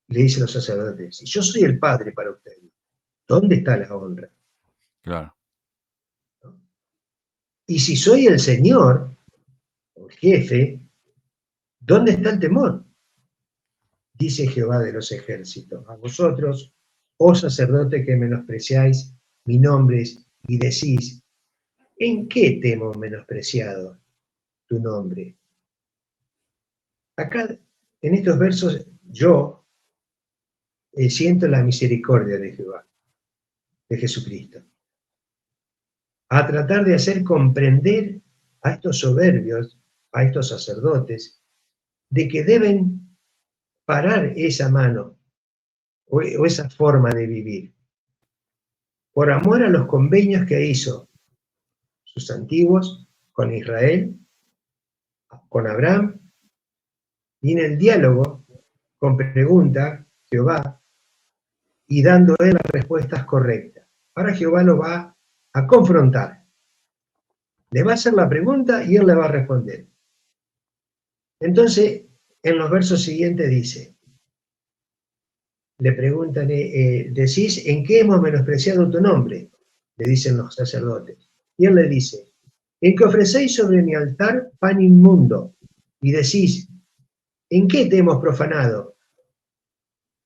Le dicen los sacerdotes, si yo soy el padre para ustedes, ¿dónde está la honra? Claro. Y si soy el Señor, o el jefe, ¿dónde está el temor? Dice Jehová de los ejércitos, a vosotros, oh sacerdotes que menospreciáis mi nombre y decís, ¿en qué temo menospreciado tu nombre? Acá, en estos versos, yo siento la misericordia de Jehová, de Jesucristo, a tratar de hacer comprender a estos soberbios, a estos sacerdotes, de que deben parar esa mano o esa forma de vivir, por amor a los convenios que hizo sus antiguos con Israel, con Abraham, y en el diálogo con pregunta Jehová y dando él las respuestas correctas. Ahora Jehová lo va a confrontar. Le va a hacer la pregunta y él le va a responder. Entonces, en los versos siguientes dice, le preguntan, decís, ¿en qué hemos menospreciado tu nombre? Le dicen los sacerdotes. Y él le dice, en que ofrecéis sobre mi altar pan inmundo, y decís, ¿en qué te hemos profanado?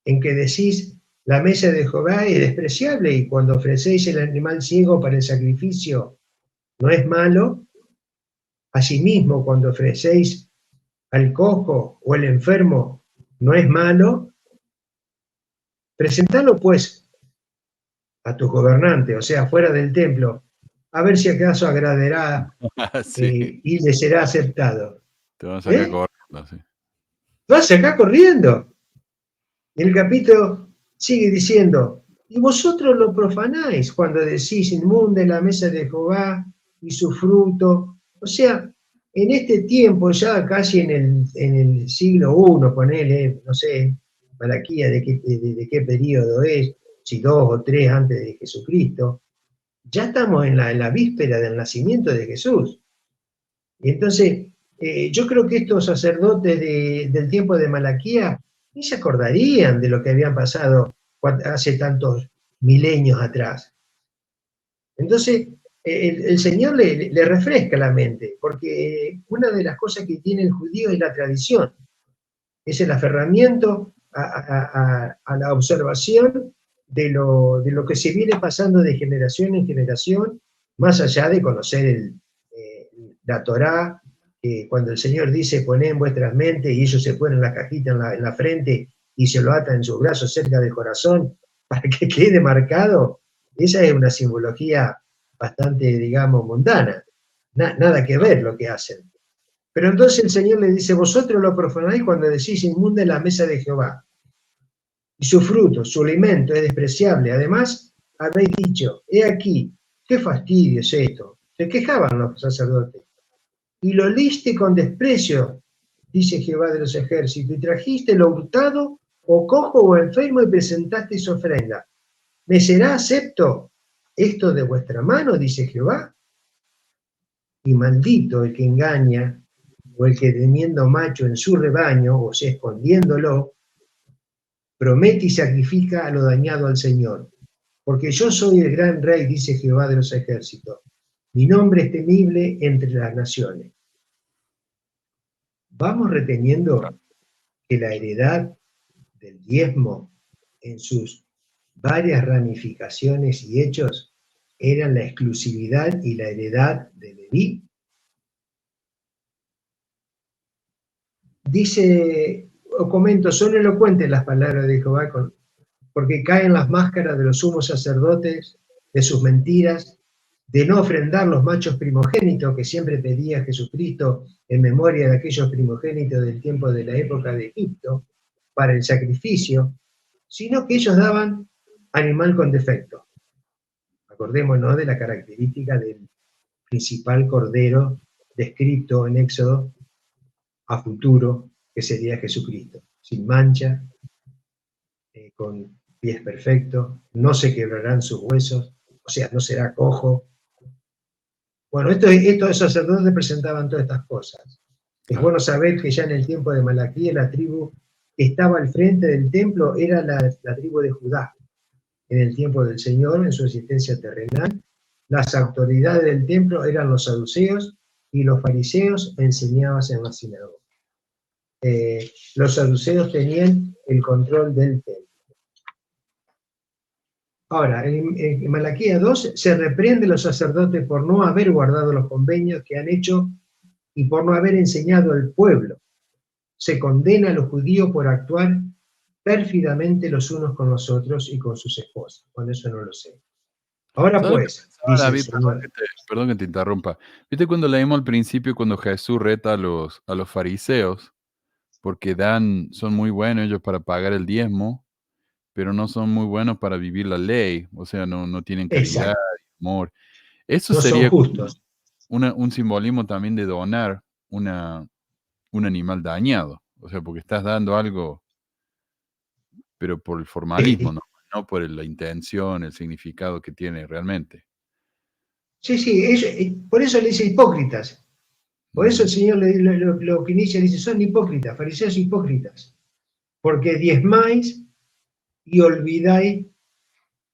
En que decís, la mesa de Jehová es despreciable, y cuando ofrecéis el animal ciego para el sacrificio, ¿no es malo? Asimismo, cuando ofrecéis al cojo o el enfermo, ¿no es malo? Presentalo pues a tu gobernante, o sea, fuera del templo, a ver si acaso agradará Sí, y le será aceptado. te van a sacar ¿Eh? corriendo, sí. Vas acá corriendo. Y el capítulo sigue diciendo, y vosotros lo profanáis cuando decís inmunde la mesa de Jehová y su fruto. O sea, en este tiempo, ya casi en el siglo I, ponele, no sé, Malaquía de qué periodo es, si 2 o 3 antes de Jesucristo, ya estamos en la víspera del nacimiento de Jesús. Y entonces, yo creo que estos sacerdotes del tiempo de Malaquía ni se acordarían de lo que habían pasado hace tantos milenios atrás. Entonces, el Señor le refresca la mente, porque una de las cosas que tiene el judío es la tradición, es el aferramiento a la observación de lo que se viene pasando de generación en generación, más allá de conocer la Torá, cuando el Señor dice, poné en vuestras mentes, y ellos se ponen la cajita en la frente y se lo atan en sus brazos cerca del corazón, para que quede marcado, esa es una simbología bastante, digamos, mundana. Nada que ver lo que hacen. Pero entonces el Señor le dice, vosotros lo profanáis cuando decís inmunda la mesa de Jehová. Y su fruto, su alimento es despreciable. Además, habéis dicho, he aquí, qué fastidio es esto. Se quejaban los sacerdotes. Y lo liste con desprecio, dice Jehová de los ejércitos, y trajiste lo hurtado, o cojo o enfermo, y presentasteis ofrenda. ¿Me será acepto esto de vuestra mano, dice Jehová? Y maldito el que engaña, o el que teniendo macho en su rebaño, o sea, escondiéndolo, promete y sacrifica a lo dañado al Señor. Porque yo soy el gran rey, dice Jehová de los ejércitos. Mi nombre es temible entre las naciones. Vamos reteniendo que la heredad del diezmo en sus varias ramificaciones y hechos eran la exclusividad y la heredad de Leví. Dice, comento, son elocuentes las palabras de Jehová, porque caen las máscaras de los sumos sacerdotes, de sus mentiras, de no ofrendar los machos primogénitos que siempre pedía Jesucristo en memoria de aquellos primogénitos del tiempo de la época de Egipto, para el sacrificio, sino que ellos daban animal con defecto. Acordémonos de la característica del principal cordero descrito en Éxodo a futuro, que sería Jesucristo, sin mancha, con pies perfectos, no se quebrarán sus huesos, o sea, no será cojo. Bueno, estos sacerdotes presentaban todas estas cosas. Es bueno saber que ya en el tiempo de Malaquías la tribu que estaba al frente del templo era la tribu de Judá. En el tiempo del Señor, en su existencia terrenal, las autoridades del templo eran los saduceos y los fariseos enseñaban en la sinagoga. Los saduceos tenían el control del templo. Ahora, en Malaquías 2 se reprende a los sacerdotes por no haber guardado los convenios que han hecho y por no haber enseñado al pueblo. Se condena a los judíos por actuar pérfidamente los unos con los otros y con sus esposas. Bueno, eso no lo sé. Ahora pues, dice David, el Señor, perdón que te interrumpa. ¿Viste cuando leímos al principio, cuando Jesús reta a los fariseos, porque son muy buenos ellos para pagar el diezmo, pero no son muy buenos para vivir la ley, o sea, no tienen caridad, exacto, amor? Eso no son sería justos. un simbolismo también de donar un animal dañado, o sea, porque estás dando algo, pero por el formalismo, no por la intención, el significado que tiene realmente. Sí, por eso le dice hipócritas. Por eso el Señor lo que inicia dice, son hipócritas, fariseos hipócritas, porque diezmáis y olvidáis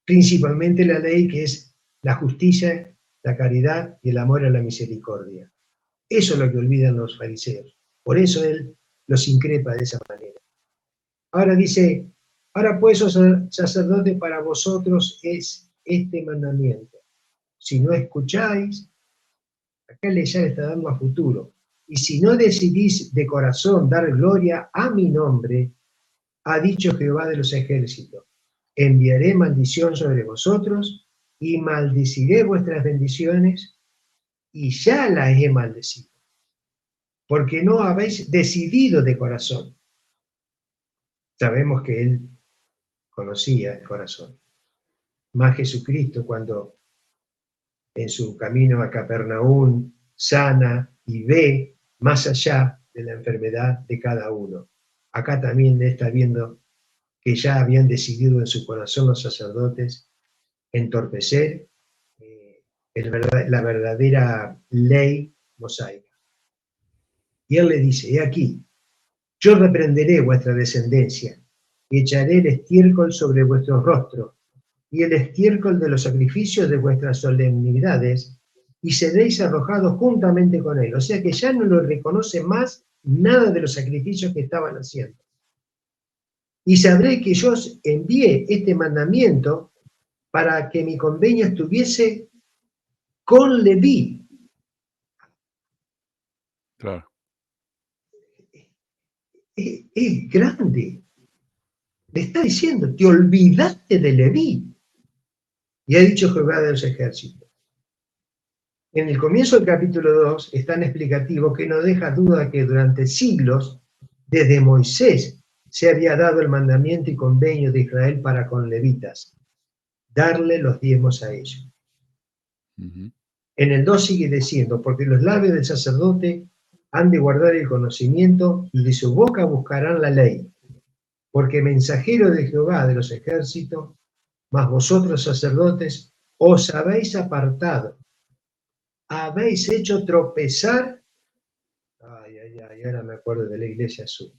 principalmente la ley, que es la justicia, la caridad y el amor a la misericordia. Eso es lo que olvidan los fariseos. Por eso Él los increpa de esa manera. Ahora dice, ahora pues, oh sacerdote, para vosotros es este mandamiento. Si no escucháis, acá le ya está dando a futuro. Y si no decidís de corazón dar gloria a mi nombre, ha dicho Jehová de los ejércitos, enviaré maldición sobre vosotros y maldeciré vuestras bendiciones, y ya las he maldecido, porque no habéis decidido de corazón. Sabemos que él conocía el corazón. Más Jesucristo, cuando en su camino a Capernaum sana y ve más allá de la enfermedad de cada uno. Acá también está viendo que ya habían decidido en su corazón los sacerdotes entorpecer la verdadera ley mosaica. Y él le dice, he aquí, yo reprenderé vuestra descendencia y echaré el estiércol sobre vuestros rostros y el estiércol de los sacrificios de vuestras solemnidades, y seréis arrojados juntamente con él. O sea que ya no lo reconoce más nada de los sacrificios que estaban haciendo. Y sabré que yo os envié este mandamiento para que mi convenio estuviese con Leví. Claro. Es grande. Le está diciendo, te olvidaste de Leví. Y ha dicho Jehová de los ejércitos. En el comienzo del capítulo 2 es tan explicativo que no deja duda que durante siglos, desde Moisés, se había dado el mandamiento y convenio de Israel para con levitas, darle los diezmos a ellos. En el 2 sigue diciendo, porque los labios del sacerdote han de guardar el conocimiento y de su boca buscarán la ley, porque mensajero de Jehová de los ejércitos, mas vosotros sacerdotes os habéis apartado, habéis hecho tropezar, ahora me acuerdo de la iglesia azul,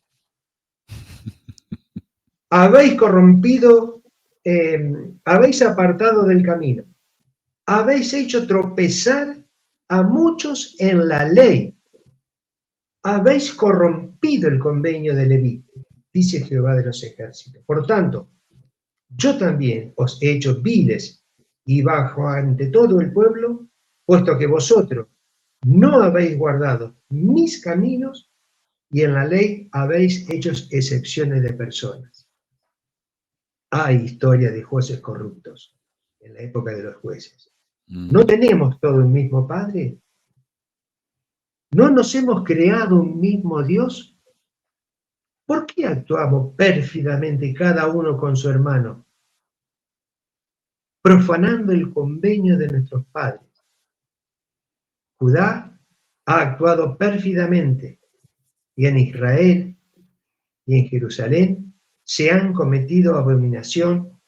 habéis corrompido, habéis apartado del camino, habéis hecho tropezar a muchos en la ley, habéis corrompido el convenio de Leví, dice Jehová de los ejércitos. Por tanto, yo también os he hecho viles y bajo ante todo el pueblo, puesto que vosotros no habéis guardado mis caminos y en la ley habéis hecho excepciones de personas. Hay historia de jueces corruptos en la época de los jueces. ¿No tenemos todo un mismo Padre? ¿No nos hemos creado un mismo Dios? ¿Por qué actuamos pérfidamente cada uno con su hermano, profanando el convenio de nuestros padres? Judá ha actuado pérfidamente, y en Israel y en Jerusalén se han cometido abominación,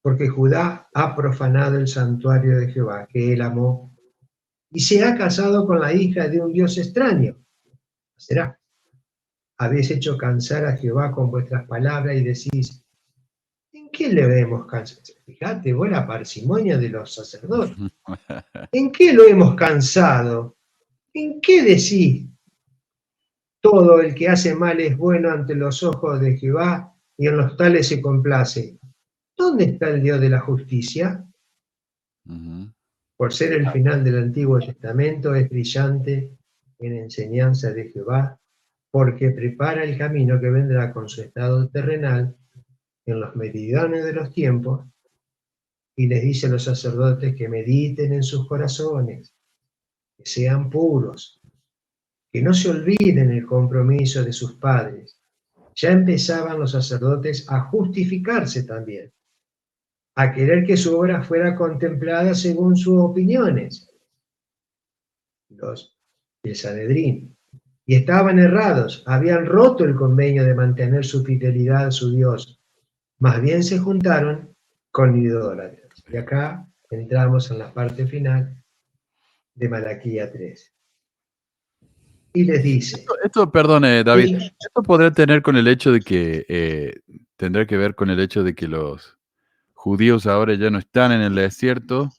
porque Judá ha profanado el santuario de Jehová, que él amó, y se ha casado con la hija de un Dios extraño. ¿Será? Habéis hecho cansar a Jehová con vuestras palabras y decís, ¿en qué le hemos cansado? Fíjate, vos la parsimonia de los sacerdotes. ¿En qué lo hemos cansado? ¿En qué decís? Todo el que hace mal es bueno ante los ojos de Jehová, y en los tales se complace. ¿Dónde está el Dios de la justicia? Por ser el final del Antiguo Testamento, es brillante en enseñanza de Jehová, porque prepara el camino que vendrá con su estado terrenal en los meridianos de los tiempos, y les dice a los sacerdotes que mediten en sus corazones, que sean puros, que no se olviden el compromiso de sus padres. Ya empezaban los sacerdotes a justificarse también, a querer que su obra fuera contemplada según sus opiniones, los del Sanedrín, y estaban errados, habían roto el convenio de mantener su fidelidad a su Dios, más bien se juntaron con idólatras. Y acá entramos en la parte final de Malaquía 3. Y les dice... Esto, perdone, David, sí, esto podría tener con el hecho de que, tendrá que ver con el hecho de que los judíos ahora ya no están en el desierto,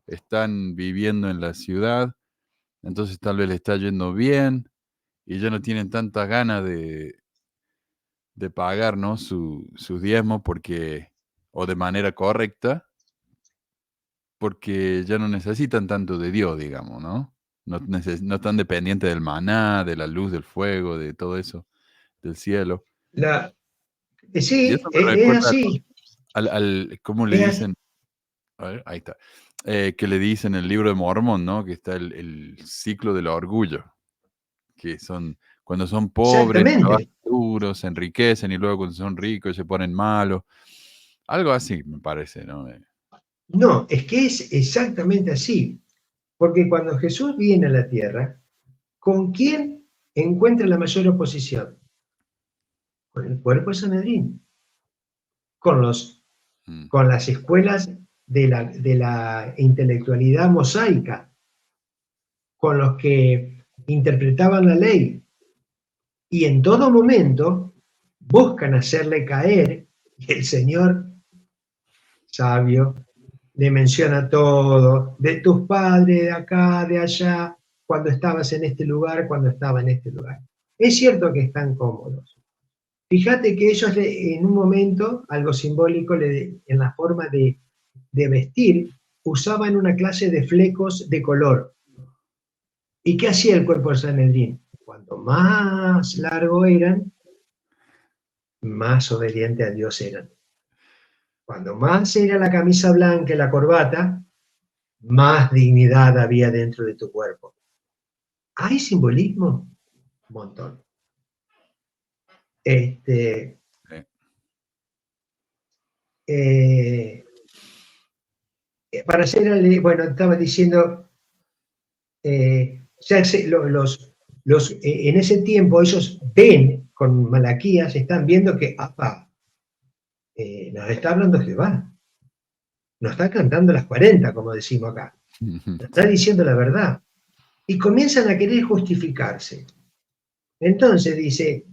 están viviendo en la ciudad, entonces tal vez le está yendo bien y ya no tienen tantas ganas de pagar, ¿no? sus diezmos o de manera correcta, porque ya no necesitan tanto de Dios, digamos, ¿no? No están dependientes del maná, de la luz, del fuego, de todo eso, del cielo. Y sí, eso me es recuerda así. ¿cómo le dicen? A ver, ahí está. Que le dicen en el libro de Mormón, ¿no? Que está el ciclo del orgullo, que son cuando son pobres, trabajan Exactamente. duro, se enriquecen y luego cuando son ricos se ponen malos. Algo así me parece, ¿no? No, es que es exactamente así. Porque cuando Jesús viene a la tierra, ¿con quién encuentra la mayor oposición? Con el cuerpo de Sanedrín, con las escuelas de la intelectualidad mosaica, con los que interpretaban la ley, y en todo momento buscan hacerle caer, y el Señor, sabio, le menciona todo, de tus padres, de acá, de allá, cuando estabas en este lugar, cuando estaba en este lugar. Es cierto que están cómodos. Fíjate que ellos en un momento, algo simbólico, en la forma de vestir, usaban una clase de flecos de color. ¿Y qué hacía el cuerpo de Sanedrín? Cuanto más largo eran, más obediente a Dios eran. Cuando más era la camisa blanca y la corbata, más dignidad había dentro de tu cuerpo. ¿Hay simbolismo? Un montón. Para hacer, bueno, estaba diciendo, en ese tiempo ellos ven, con Malaquías, están viendo que, nos está hablando Jehová, nos está cantando las 40, como decimos acá, nos está diciendo la verdad, y comienzan a querer justificarse. Entonces dice,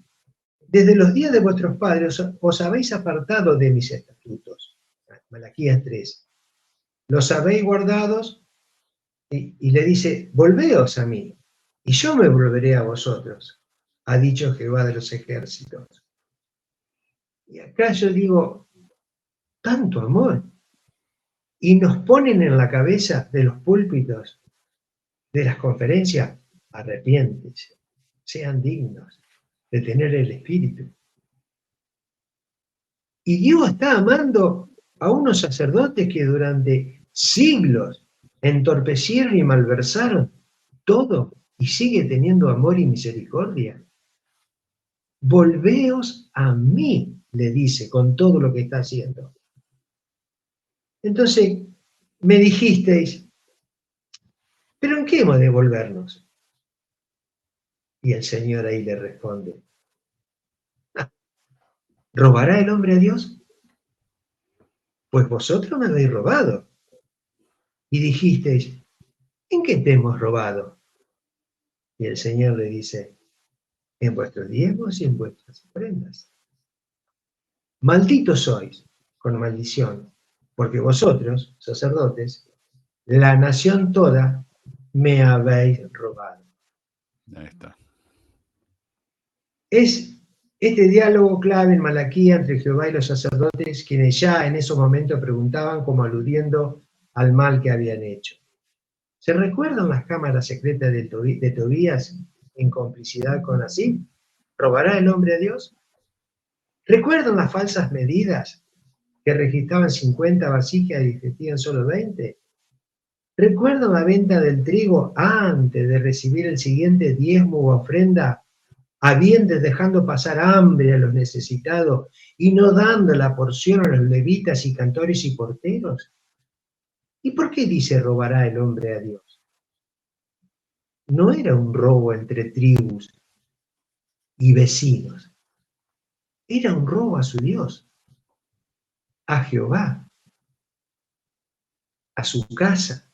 desde los días de vuestros padres os habéis apartado de mis estatutos, Malaquías 3, los habéis guardados, y le dice, volveos a mí, y yo me volveré a vosotros, ha dicho Jehová de los ejércitos. Y acá yo digo, tanto amor, y nos ponen en la cabeza de los púlpitos, de las conferencias, arrepiéntense, sean dignos, de tener el Espíritu. Y Dios está amando a unos sacerdotes que durante siglos entorpecieron y malversaron todo y sigue teniendo amor y misericordia. Volveos a mí, le dice, con todo lo que está haciendo. Entonces, me dijisteis, ¿pero en qué hemos de volvernos? Y el Señor ahí le responde, ¿robará el hombre a Dios? Pues vosotros me habéis robado. Y dijisteis, ¿en qué te hemos robado? Y el Señor le dice, en vuestros diezmos y en vuestras ofrendas. Malditos sois, con maldición, porque vosotros, sacerdotes, la nación toda, me habéis robado. Ahí está. Es este diálogo clave en Malaquía entre Jehová y los sacerdotes, quienes ya en esos momentos preguntaban como aludiendo al mal que habían hecho. ¿Se recuerdan las cámaras secretas de Tobías en complicidad con Así? ¿Robará el hombre a Dios? ¿Recuerdan las falsas medidas que registraban 50 vasijas y vestían solo 20? ¿Recuerdan la venta del trigo antes de recibir el siguiente diezmo u ofrenda, habiendo dejando pasar hambre a los necesitados y no dando la porción a los levitas y cantores y porteros? ¿Y por qué dice robará el hombre a Dios? No era un robo entre tribus y vecinos, era un robo a su Dios, a Jehová, a su casa,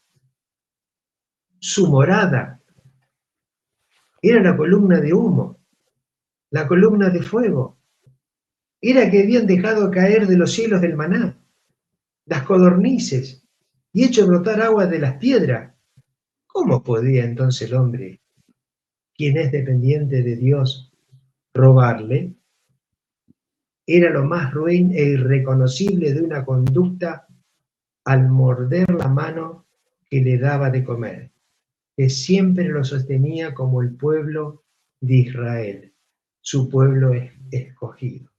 su morada. Era la columna de humo, la columna de fuego. Era que habían dejado caer de los cielos el maná, las codornices, y hecho brotar agua de las piedras. ¿Cómo podía entonces el hombre, quien es dependiente de Dios, robarle? Era lo más ruin e irreconocible de una conducta al morder la mano que le daba de comer, que siempre lo sostenía como el pueblo de Israel, su pueblo escogido.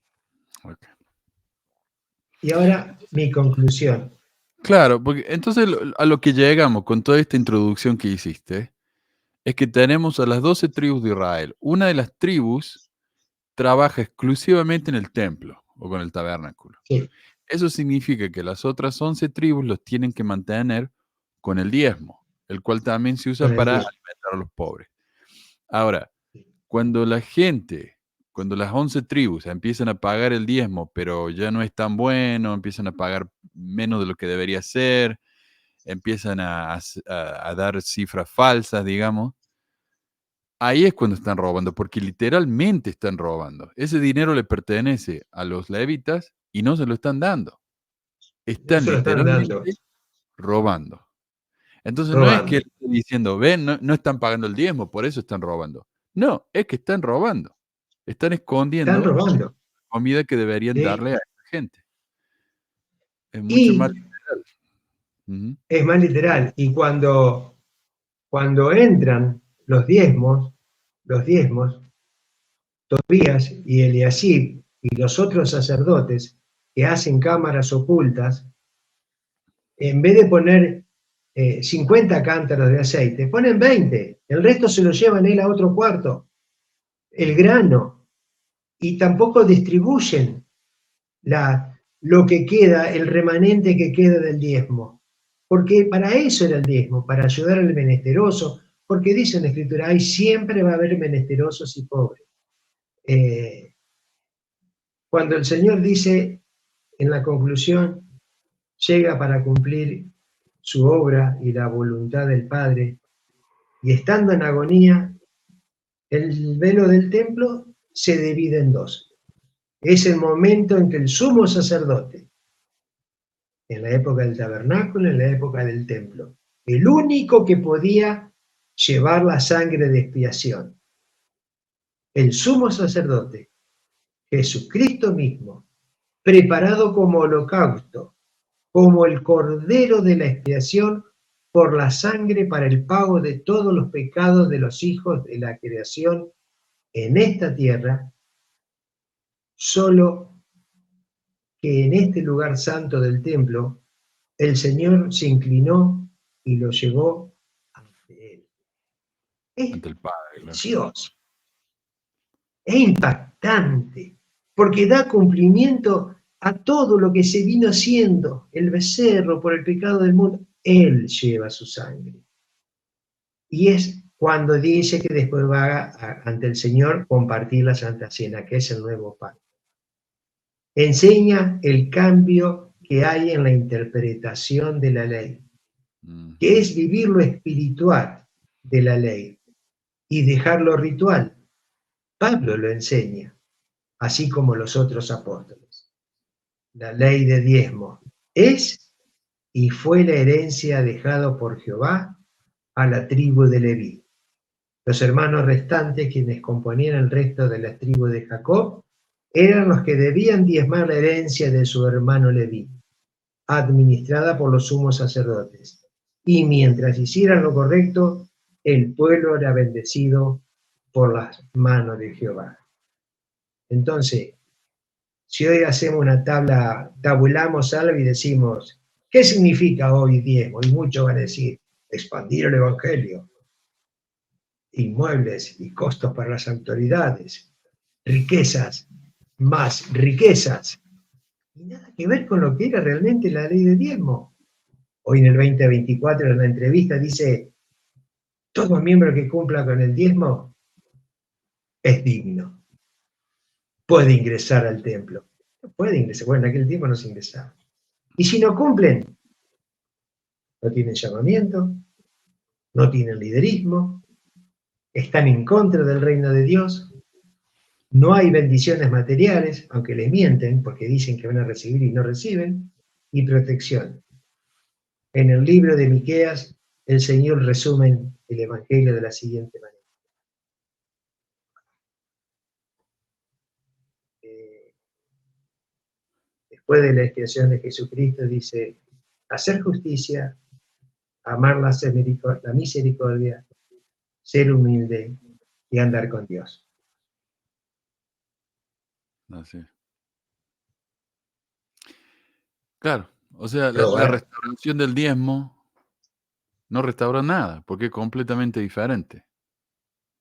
Okay. Y ahora mi conclusión. Claro, porque entonces a lo que llegamos con toda esta introducción que hiciste es que tenemos a las 12 tribus de Israel. Una de las tribus trabaja exclusivamente en el templo o con el tabernáculo. Sí. Eso significa que las otras 11 tribus los tienen que mantener con el diezmo, el cual también se usa para alimentar a los pobres. Ahora, cuando las 11 tribus empiezan a pagar el diezmo, pero ya no es tan bueno, empiezan a pagar menos de lo que debería ser, empiezan a dar cifras falsas, digamos, ahí es cuando están robando, porque literalmente están robando. Ese dinero le pertenece a los levitas y no se lo están dando. Están literalmente robando. Entonces no es que estén diciendo, ven, no están pagando el diezmo, por eso están robando. No, es que están robando. Están escondiendo la comida que deberían darle a esa gente. Es mucho más literal. Es más literal. Y cuando entran los diezmos, Tobías y Eliasib y los otros sacerdotes que hacen cámaras ocultas, en vez de poner 50 cántaros de aceite, ponen 20, el resto se lo llevan él a otro cuarto, el grano, y tampoco distribuyen lo que queda, el remanente que queda del diezmo, porque para eso era el diezmo, para ayudar al menesteroso, porque dice en la Escritura, ahí siempre va a haber menesterosos y pobres. Cuando el Señor dice en la conclusión, llega para cumplir su obra y la voluntad del Padre, y estando en agonía, el velo del templo se divide en dos. Es el momento en que el sumo sacerdote, en la época del tabernáculo, en la época del templo, el único que podía llevar la sangre de expiación, el sumo sacerdote, Jesucristo mismo, preparado como holocausto, como el cordero de la expiación por la sangre para el pago de todos los pecados de los hijos de la creación, en esta tierra, solo que en este lugar santo del templo, el Señor se inclinó y lo llevó ante Él. Es Ante el Padre, claro. precioso, es impactante, porque da cumplimiento a todo lo que se vino haciendo, el becerro por el pecado del mundo. Él lleva su sangre. Y es cuando dice que después va ante el Señor compartir la Santa Cena, que es el nuevo pacto. Enseña el cambio que hay en la interpretación de la ley, que es vivir lo espiritual de la ley y dejar lo ritual. Pablo lo enseña, así como los otros apóstoles. La ley de diezmo es y fue la herencia dejada por Jehová a la tribu de Leví. Los hermanos restantes, quienes componían el resto de la tribu de Jacob, eran los que debían diezmar la herencia de su hermano Leví, administrada por los sumos sacerdotes. Y mientras hicieran lo correcto, el pueblo era bendecido por las manos de Jehová. Entonces, si hoy hacemos una tabulamos algo y decimos, ¿qué significa hoy diezmo? Y muchos van a decir, expandir el evangelio, inmuebles y costos para las autoridades, riquezas, más riquezas, y nada que ver con lo que era realmente la ley de diezmo. Hoy en el 2024, en la entrevista, dice, todo miembro que cumpla con el diezmo es digno. Puede ingresar al templo. No puede ingresar. Bueno, en aquel tiempo no se ingresaba. Y si no cumplen, no tienen llamamiento, no tienen liderismo, están en contra del reino de Dios, no hay bendiciones materiales, aunque les mienten porque dicen que van a recibir y no reciben, y protección. En el libro de Miqueas, el Señor resume el Evangelio de la siguiente manera. Después de la expiación de Jesucristo, dice, hacer justicia, amar la misericordia, ser humilde y andar con Dios. Así. Claro, o sea, la restauración del diezmo no restaura nada, porque es completamente diferente.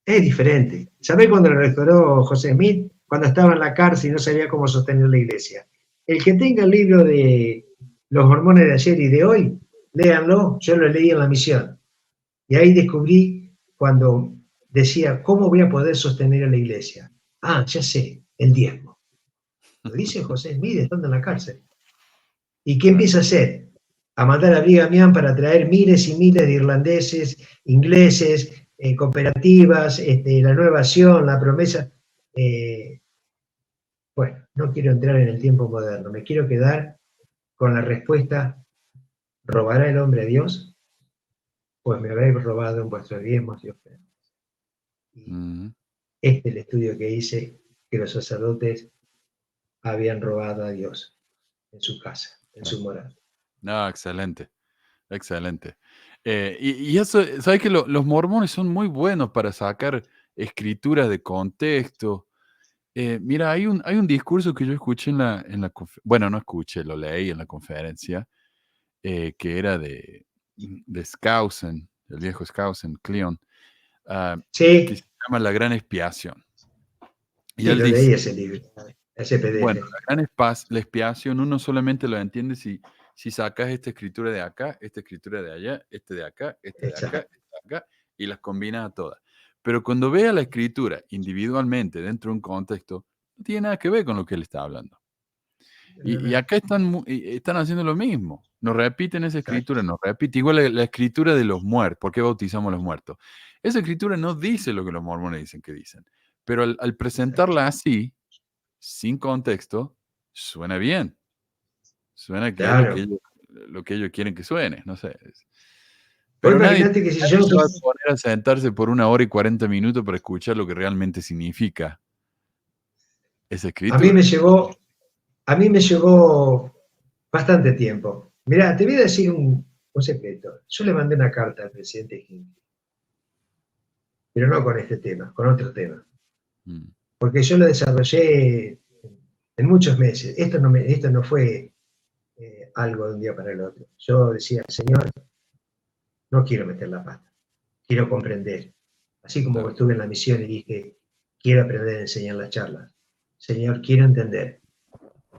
Es diferente. ¿Sabés cuando lo restauró José Smith? Cuando estaba en la cárcel y no sabía cómo sostener la iglesia. El que tenga el libro de Los Mormones de ayer y de hoy, léanlo, yo lo leí en la misión. Y ahí descubrí cuando decía, ¿cómo voy a poder sostener a la iglesia? Ah, ya sé, el diezmo. Lo dice José Smith estando en la cárcel. ¿Y qué empieza a hacer? A mandar a Brigham Young para traer miles y miles de irlandeses, ingleses, cooperativas, la nueva acción, la promesa. Bueno, no quiero entrar en el tiempo moderno, me quiero quedar con la respuesta, ¿robará el hombre a Dios? Pues me habéis robado en vuestros diezmos y ofrendas. Este es el estudio que hice, que los sacerdotes habían robado a Dios en su casa, en su morada. No, excelente, excelente. Y eso, ¿sabes que los mormones son muy buenos para sacar escrituras de contexto? Mira, hay un discurso que yo escuché bueno, no escuché, lo leí en la conferencia, que era de Skousen, el viejo Skousen, Cleon, Sí. que se llama La Gran Expiación. Y sí, él lo dice, leí ese libro, ese PDF. Bueno, la expiación uno solamente lo entiende si sacas esta escritura de acá, esta escritura de allá, este de acá, este de acá, este de acá, y las combinas a todas. Pero cuando vea la escritura individualmente dentro de un contexto, no tiene nada que ver con lo que él está hablando. Y acá están haciendo lo mismo. Nos repiten esa escritura, nos repite. Igual la escritura de los muertos. ¿Por qué bautizamos a los muertos? Esa escritura no dice lo que los mormones dicen que dicen. Pero al presentarla así, sin contexto, suena bien. Suena que Claro. es lo que ellos quieren que suene, no sé. Pero Pero nadie imagínate que si se yo... va a poner a sentarse por 1 hora y 40 minutos para escuchar lo que realmente significa esa escritura. A mí me llevó bastante tiempo. Mirá, te voy a decir un secreto. Yo le mandé una carta al presidente Hinckley, pero no con este tema, con otro tema. Mm. porque yo lo desarrollé en muchos meses. Esto no fue algo de un día para el otro. Yo decía, Señor, no quiero meter la pata, quiero comprender. Así como Claro. estuve en la misión y dije, quiero aprender a enseñar las charlas. Señor, quiero entender.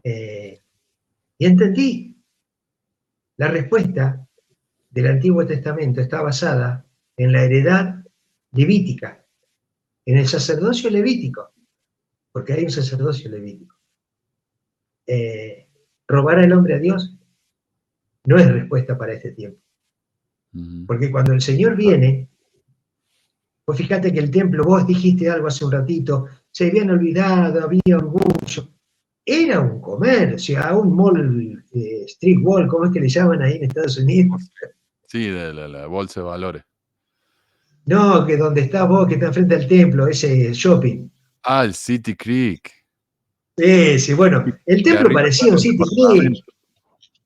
Y entendí. La respuesta del Antiguo Testamento está basada en la heredad levítica, en el sacerdocio levítico, porque hay un sacerdocio levítico. Robar al hombre a Dios no es respuesta para este tiempo. Porque cuando el Señor viene, vos fíjate que el templo, vos dijiste algo hace un ratito, se habían olvidado, había orgullo. Era un comercio, a un mall, street wall, ¿cómo es que le llaman ahí en Estados Unidos? Sí, de la bolsa de valores. No, que donde estás vos, que está enfrente al templo, ese shopping. Ah, el City Creek. Sí, bueno, el Que templo arriba parecía están un los City Creek. departamentos.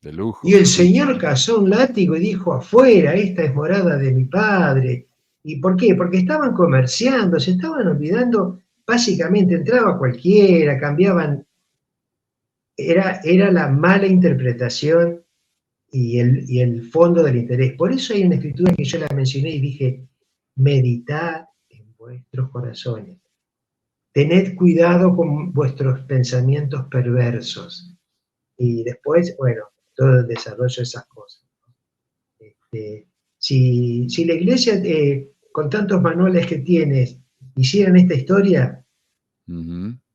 De lujo. Y el Sí. Señor cazó un látigo y dijo, afuera, esta es morada de mi Padre. ¿Y por qué? Porque estaban comerciando, se estaban olvidando, básicamente entraba cualquiera, cambiaban, era la mala interpretación y el fondo del interés. Por eso hay una escritura que yo la mencioné y dije, meditad en vuestros corazones. Tened cuidado con vuestros pensamientos perversos. Y después, bueno, todo el desarrollo de esas cosas. Si la iglesia, con tantos manuales que tienes, hicieran esta historia,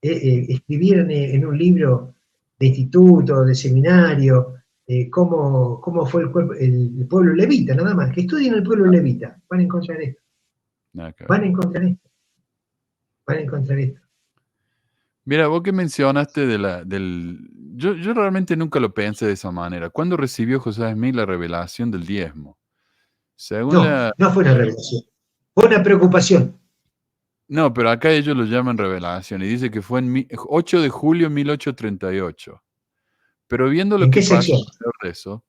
escribieran en un libro de instituto, de seminario, cómo fue el pueblo levita, nada más, que estudien el pueblo levita, van a encontrar esto. Van a encontrar esto. Van a encontrar esto. Mira, vos que mencionaste Yo realmente nunca lo pensé de esa manera. ¿Cuándo recibió José Smith la revelación del diezmo? Según No fue una revelación, fue una preocupación. No, pero acá ellos lo llaman revelación y dice que fue en 8 de julio de 1838. Pero viendo lo ¿En que qué pasó sección? alrededor de eso,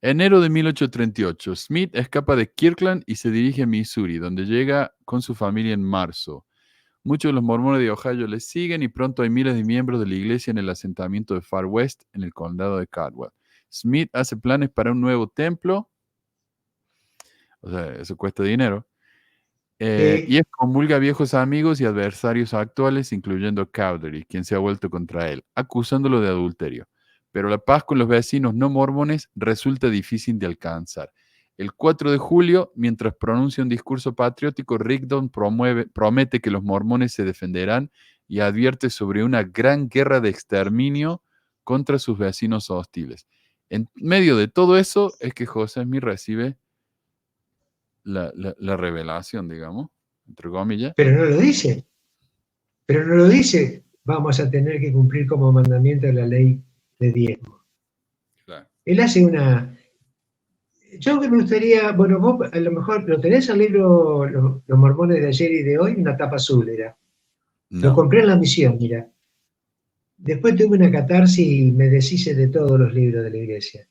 enero de 1838, Smith escapa de Kirkland y se dirige a Missouri, donde llega con su familia en marzo. Muchos de los mormones de Ohio le siguen y pronto hay miles de miembros de la iglesia en el asentamiento de Far West, en el condado de Caldwell. Smith hace planes para un nuevo templo, o sea, eso cuesta dinero, y excomulga a viejos amigos y adversarios actuales, incluyendo Cowdery, quien se ha vuelto contra él, acusándolo de adulterio. Pero la paz con los vecinos no mormones resulta difícil de alcanzar. El 4 de julio, mientras pronuncia un discurso patriótico, Rigdon promete que los mormones se defenderán y advierte sobre una gran guerra de exterminio contra sus vecinos hostiles. En medio de todo eso es que José Smith recibe la revelación, digamos, entre comillas. Pero no lo dice. Pero no lo dice, vamos a tener que cumplir como mandamiento la ley de diezmo. Claro. Él hace una... Yo me gustaría, bueno, vos a lo mejor lo tenés al libro Los Mormones de ayer y de hoy, una tapa azul era. No. Lo compré en la misión, mira. Después tuve una catarsis y me deshice de todos los libros de la iglesia.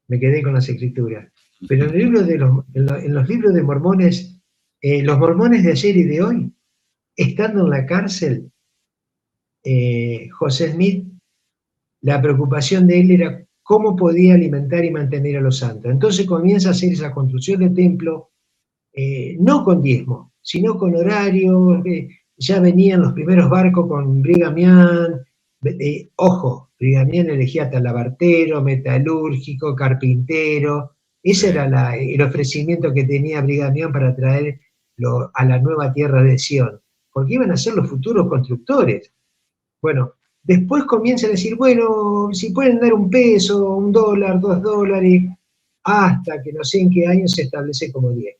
Me quedé con las escrituras. Pero en, en los libros de mormones, los mormones de ayer y de hoy, estando en la cárcel, José Smith, la preocupación de él era cómo podía alimentar y mantener a los santos. Entonces comienza a hacer esa construcción de templo, no con diezmo, sino con horarios. Ya venían los primeros barcos con Brigham Young. Ojo, Brigham Young elegía talabartero, metalúrgico, carpintero. Ese era el ofrecimiento que tenía Brigham Young para traerlo a la nueva tierra de Sion, porque iban a ser los futuros constructores. Bueno, después comienzan a decir, bueno, si pueden dar $1, $1, $2, hasta que no sé en qué año se establece como 10.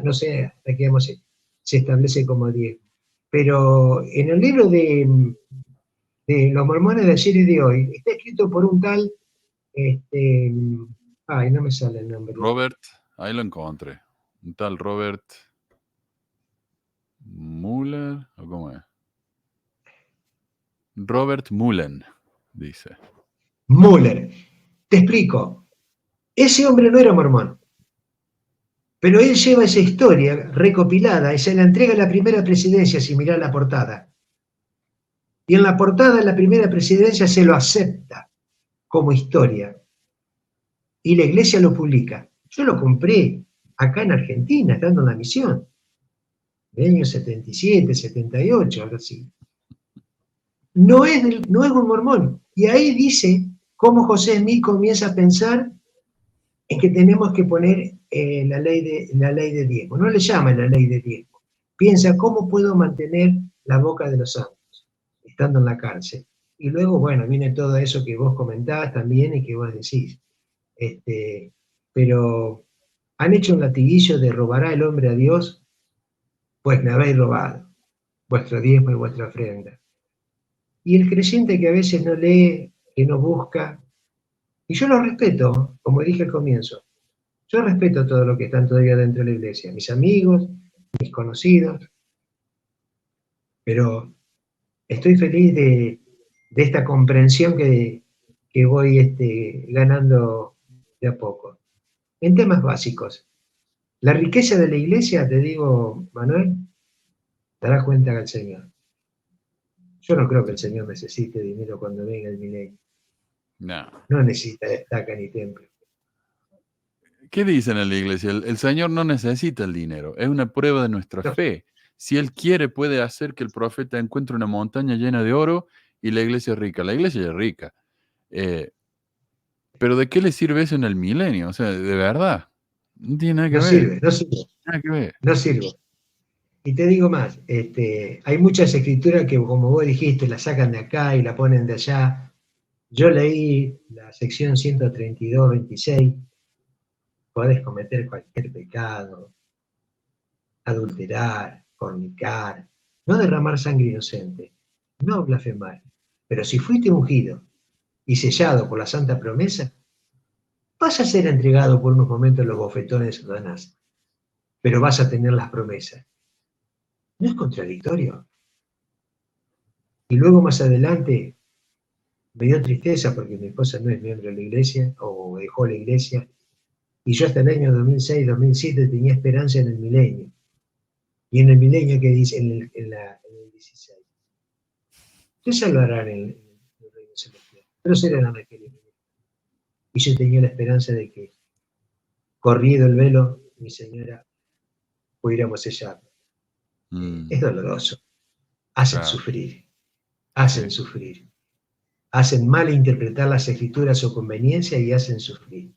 No sé hasta qué año se establece como 10. Pero en el libro de los mormones de ayer y de hoy, está escrito por un tal, no me sale el nombre. Robert, ahí lo encontré. Un tal Robert Muller, ¿o cómo es? Robert Mullen, dice. Muller. Te explico. Ese hombre no era mormón. Pero él lleva esa historia recopilada y se la entrega a la primera presidencia, si mirá la portada. Y en la portada de la primera presidencia se lo acepta como historia. Y la iglesia lo publica. Yo lo compré acá en Argentina, estando en la misión. De año 77, 78, algo así. No es un mormón. Y ahí dice cómo José Smith comienza a pensar en que tenemos que poner la ley de diezmo. No le llama la ley de diezmo. Piensa cómo puedo mantener la boca de los santos, estando en la cárcel. Y luego, bueno, viene todo eso que vos comentabas también y que vos decís. Pero han hecho un latiguillo de robará el hombre a Dios, pues me habéis robado vuestro diezmo y vuestra ofrenda. Y el creyente que a veces no lee, que no busca, y yo lo respeto, como dije al comienzo, yo respeto todo lo que están todavía dentro de la iglesia, mis amigos, mis conocidos, pero estoy feliz de esta comprensión que voy ganando de a poco. En temas básicos, la riqueza de la iglesia, te digo, Manuel, dará cuenta al Señor. Yo no creo que el Señor necesite dinero cuando venga el milenio. No necesita estaca ni templo. ¿Qué dicen en la iglesia? El Señor no necesita el dinero, es una prueba de nuestra fe. Si Él quiere, puede hacer que el profeta encuentre una montaña llena de oro y la iglesia es rica. La iglesia es rica. Pero ¿de qué le sirve eso en el milenio? O sea, de verdad, no tiene nada que ver. No sirve. Nada que ver. No sirve. Y te digo más, hay muchas escrituras que, como vos dijiste, la sacan de acá y la ponen de allá. Yo leí la sección 132, 26. Podés cometer cualquier pecado, adulterar, fornicar, no derramar sangre inocente, no blasfemar. Pero si fuiste ungido y sellado por la santa promesa, vas a ser entregado por unos momentos los bofetones de Satanás, pero vas a tener las promesas. ¿No es contradictorio? Y luego más adelante me dio tristeza porque mi esposa no es miembro de la iglesia o dejó la iglesia, y yo hasta el año 2006, 2007 tenía esperanza en el milenio. Y en el milenio que dice, en el 16. ¿Qué salvarán en el reino celestial? Pero serán ángeles. Y yo tenía la esperanza de que, corrido el velo, mi señora, pudiéramos sellarlo. Es doloroso. Hacen sufrir. Hacen sufrir. Hacen mal interpretar las escrituras a su conveniencia y hacen sufrir.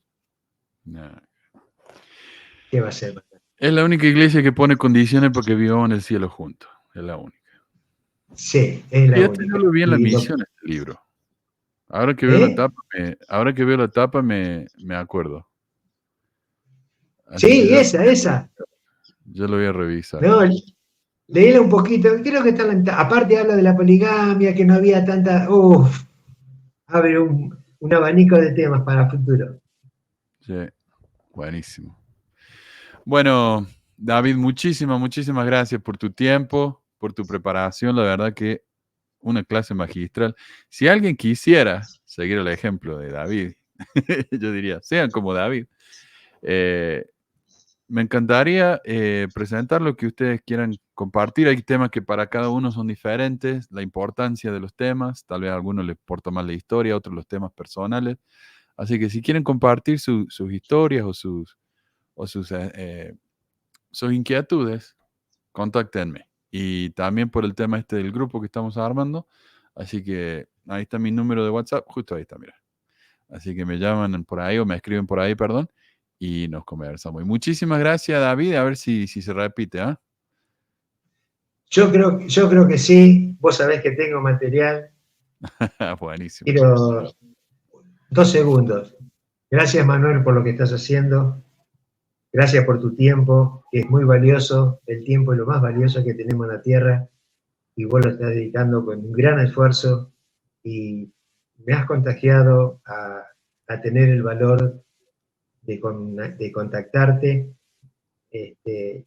¿Qué va a ser? Es la única iglesia que pone condiciones para que vivamos en el cielo juntos. Es la única. Sí, es la única. Yo lo vi en la misión, este libro. Ahora que veo la tapa, me acuerdo. Así esa. Yo lo voy a revisar. No, léela un poquito. Creo que está aparte habla de la poligamia, que no había tanta... abre un abanico de temas para el futuro. Sí, buenísimo. Bueno, David, muchísimas gracias por tu tiempo, por tu preparación. La verdad que una clase magistral. Si alguien quisiera seguir el ejemplo de David, yo diría, sean como David. Me encantaría presentar lo que ustedes quieran compartir. Hay temas que para cada uno son diferentes, la importancia de los temas, tal vez a algunos les importa más la historia, a otros los temas personales. Así que si quieren compartir sus historias o sus inquietudes, contáctenme. Y también por el tema del grupo que estamos armando. Así que ahí está mi número de WhatsApp, justo ahí está, mira. Así que me llaman por ahí o me escriben por ahí, perdón, y nos conversamos. Y muchísimas gracias, David. A ver si se repite, ¿ah? Yo creo que sí. Vos sabés que tengo material. Buenísimo. Quiero 2 segundos. Gracias, Manuel, por lo que estás haciendo. Gracias por tu tiempo, que es muy valioso. El tiempo es lo más valioso que tenemos en la tierra. Y vos lo estás dedicando con un gran esfuerzo. Y me has contagiado a tener el valor de contactarte. Sí.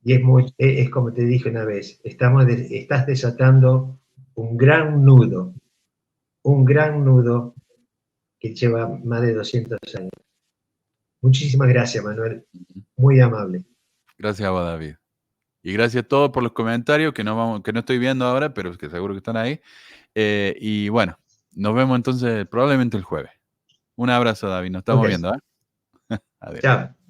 Y es como te dije una vez, estás desatando un gran nudo que lleva más de 200 años. Muchísimas gracias, Manuel. Muy amable. Gracias a vos, David. Y gracias a todos por los comentarios que no estoy viendo ahora, pero que seguro que están ahí. Y bueno, nos vemos entonces probablemente el jueves. Un abrazo, David. Nos estamos Ok. viendo. Adiós. Chao.